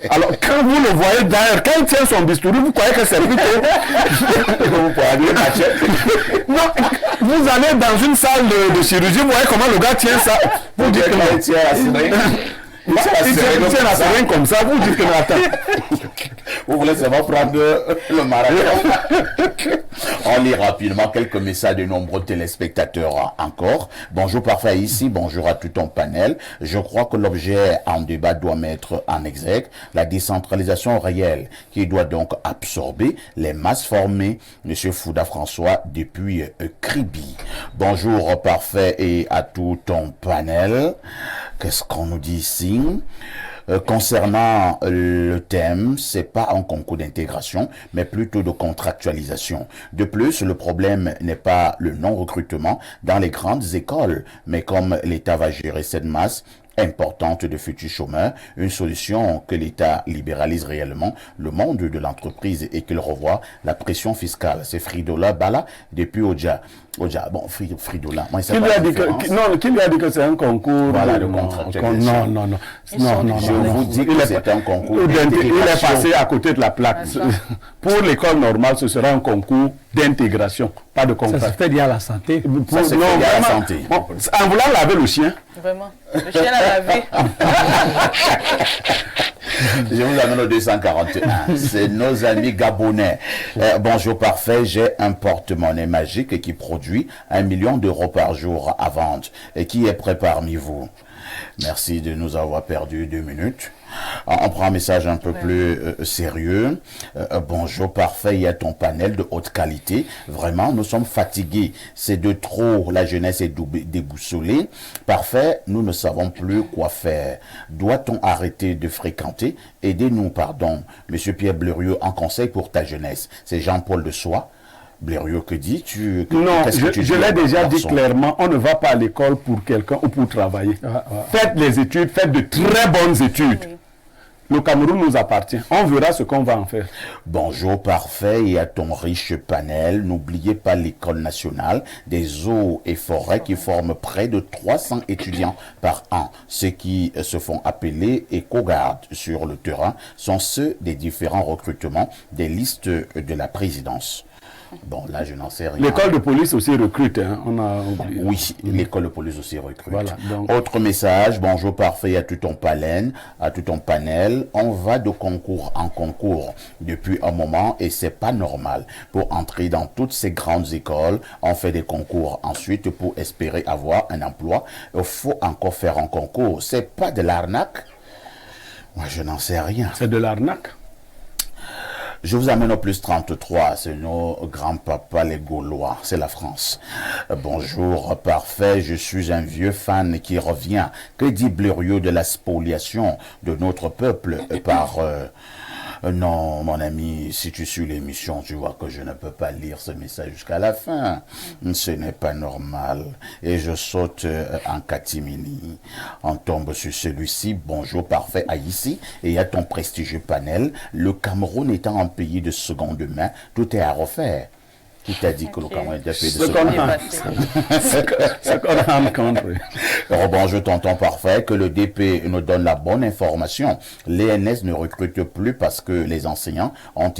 E: Alors, quand vous le voyez d'ailleurs, quand il tient son bistouri, vous croyez que c'est lui Non, vous allez dans une salle de chirurgie, vous voyez comment le gars tient ça. Vous dites que il tient la seringue comme ça, vous dites que attends.
A: Vous voulez savoir prendre le marathon. On lit rapidement quelques messages de nombreux téléspectateurs encore. Bonjour parfait ici, bonjour à tout ton panel. Je crois que l'objet en débat doit mettre en exergue la décentralisation réelle qui doit donc absorber les masses formées. Monsieur Fouda François depuis Kribi. Bonjour parfait et à tout ton panel. Qu'est-ce qu'on nous dit ici? Concernant le thème, c'est pas un concours d'intégration, mais plutôt de contractualisation. De plus, le problème n'est pas le non-recrutement dans les grandes écoles, mais comme l'État va gérer cette masse importante de futurs chômeurs, une solution que l'État libéralise réellement le monde de l'entreprise et qu'il revoie la pression fiscale. C'est Fridola Bala depuis Oja. Bon, Fridola. Moi,
E: qui lui a dit que c'est un concours
A: de contractualisation.
E: Non.
A: Je vous dis que c'est un concours
E: d'intégration. Il est passé à côté de la plaque. Pour l'école normale, ce sera un concours d'intégration, pas de contrat.
C: Ça se fait lié à la santé.
A: Ça se fait lié à la santé.
E: Bon, en voulant laver le chien.
B: Vraiment. Le chien l'a lavé.
A: Je vous amène au 241. C'est nos amis gabonais. Bonjour parfait, j'ai un porte-monnaie magique qui produit 1 million d'euros par jour à vendre. Et qui est prêt parmi vous? Merci de nous avoir perdu 2 minutes. On prend un message un peu plus sérieux. Bonjour, parfait, il y a ton panel de haute qualité. Vraiment, nous sommes fatigués. C'est de trop. La jeunesse est déboussolée. Parfait, nous ne savons plus quoi faire. Doit-on arrêter de fréquenter? Aidez-nous, pardon. Monsieur Pierre Blériot, un conseil pour ta jeunesse. C'est Jean-Paul de Soie. Blériot, que dis-tu?
E: Non, je l'ai déjà dit clairement, on ne va pas à l'école pour quelqu'un ou pour travailler. Faites les études, faites de très bonnes études. Oui. Le Cameroun nous appartient. On verra ce qu'on va en faire.
A: Bonjour, parfait, et à ton riche panel. N'oubliez pas l'école nationale des eaux et forêts qui forme près de 300 étudiants par an. Ceux qui se font appeler éco-gardes sur le terrain sont ceux des différents recrutements des listes de la présidence. Bon, là, je n'en sais rien.
E: L'école de police aussi recrute, hein, on a oublié.
A: Oui, l'école de police aussi recrute.
E: Voilà, donc.
A: Autre message, bonjour parfait à tout ton panel. On va de concours en concours depuis un moment et c'est pas normal. Pour entrer dans toutes ces grandes écoles, on fait des concours. Ensuite, pour espérer avoir un emploi, il faut encore faire un concours. C'est pas de l'arnaque? Moi, je n'en sais rien.
E: C'est de l'arnaque.
A: Je vous amène au plus 33, c'est nos grands-papas les Gaulois, c'est la France. Bonjour, parfait, je suis un vieux fan qui revient. Que dit Blériot de la spoliation de notre peuple par... non, mon ami, si tu suis l'émission, tu vois que je ne peux pas lire ce message jusqu'à la fin. Ce n'est pas normal. Et je saute en catimini. On tombe sur celui-ci. Bonjour, parfait, Haïti. Et à ton prestigieux panel, le Cameroun étant un pays de seconde main, tout est à refaire. Qui t'a dit que le Cameroun était un pays de seconde main?
E: C'est qu'on rencontre.
A: Bonjour, tonton parfait, que le DP nous donne la bonne information. L'ENS ne recrute plus parce que les enseignants ont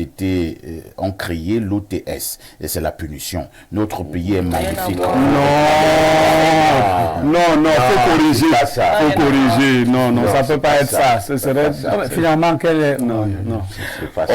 A: créé l'OTS et c'est la punition. Notre pays est magnifique.
E: Non, faut corriger. Faut corriger. Non, ça peut pas être ça. Ce serait
C: Finalement, quel est... Non.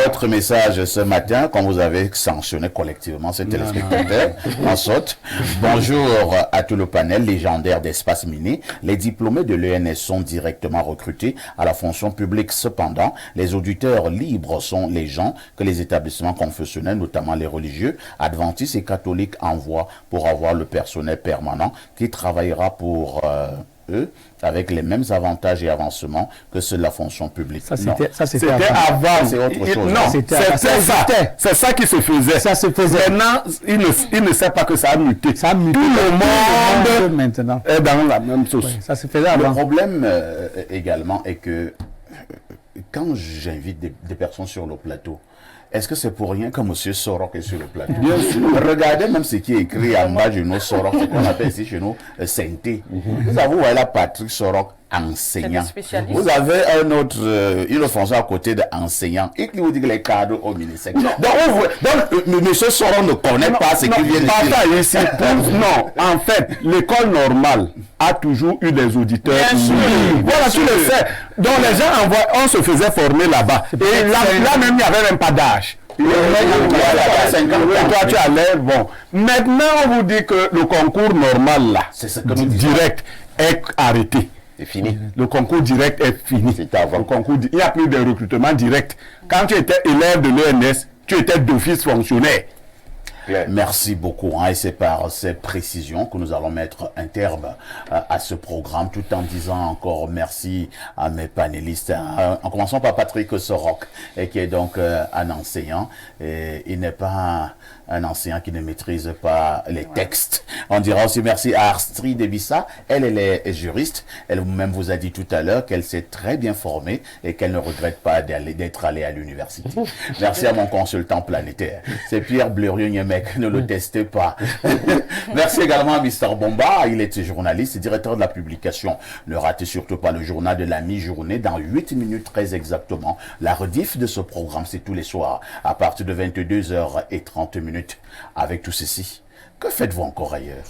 A: Autre message ce matin, quand vous avez sanctionné collectivement ces téléspectateurs, en saute. Bonjour à tout le panel légendaire d'Espace Mini. Les diplômés de l'ENS sont directement recrutés à la fonction publique. Cependant, les auditeurs libres sont les gens que les établissements confessionnels, notamment les religieux, adventistes et catholiques, envoient pour avoir le personnel permanent qui travaillera pour eux avec les mêmes avantages et avancements que ceux de la fonction publique.
C: C'était
E: avant.
A: C'est autre chose.
E: Non, c'est ça qui se faisait.
C: Ça se faisait.
E: Maintenant, il ne sait pas que ça a muté.
C: Ça a muté.
E: Tout le monde
C: maintenant
E: est dans la même sauce.
C: Oui, ça se faisait avant.
A: Le problème également est que quand j'invite des personnes sur le plateau, est-ce que c'est pour rien que M. Sorok est sur le plateau? Bien sûr. Regardez même ce qui est écrit en bas de nos Sorok, ce qu'on appelle ici chez nous Sainté. Vous avez voilà Patrick Sorok, enseignant. Vous avez un autre, une fonction à côté d'enseignant, et qui vous dit que les cadres au ministère. Donc, M. Sorok ne connaît pas ce qu'il vient de dire.
E: Non, en fait, l'école normale a toujours eu des auditeurs. Voilà, tu le sais. Donc les gens on se faisait former là-bas. Et là même, il n'y avait même pas d'âge. Toi, tu as l'air bon. Maintenant, on vous dit que le concours normal, là, direct, est arrêté.
D: C'est fini.
E: Le concours direct est fini.
D: C'est avant.
E: Le concours, il n'y a plus de recrutement direct. Quand tu étais élève de l'ENS, tu étais d'office fonctionnaire.
A: Merci beaucoup. Et c'est par ces précisions que nous allons mettre un terme à ce programme, tout en disant encore merci à mes panélistes. En commençant par Patrick Sorok, qui est donc un enseignant. Et il n'est pas un enseignant qui ne maîtrise pas les textes. On dira aussi merci à Astrid Debissa. Elle est juriste. Elle-même vous a dit tout à l'heure qu'elle s'est très bien formée et qu'elle ne regrette pas d'être allée à l'université. Merci à mon consultant planétaire. C'est Pierre Blériot-Niemek. Ne le testez pas. Merci également à Mr. Bomba. Il est journaliste et directeur de la publication. Ne ratez surtout pas le journal de la mi-journée dans 8 minutes très exactement. La rediff de ce programme, c'est tous les soirs à partir de 22h30. Avec tout ceci, que faites-vous encore ailleurs?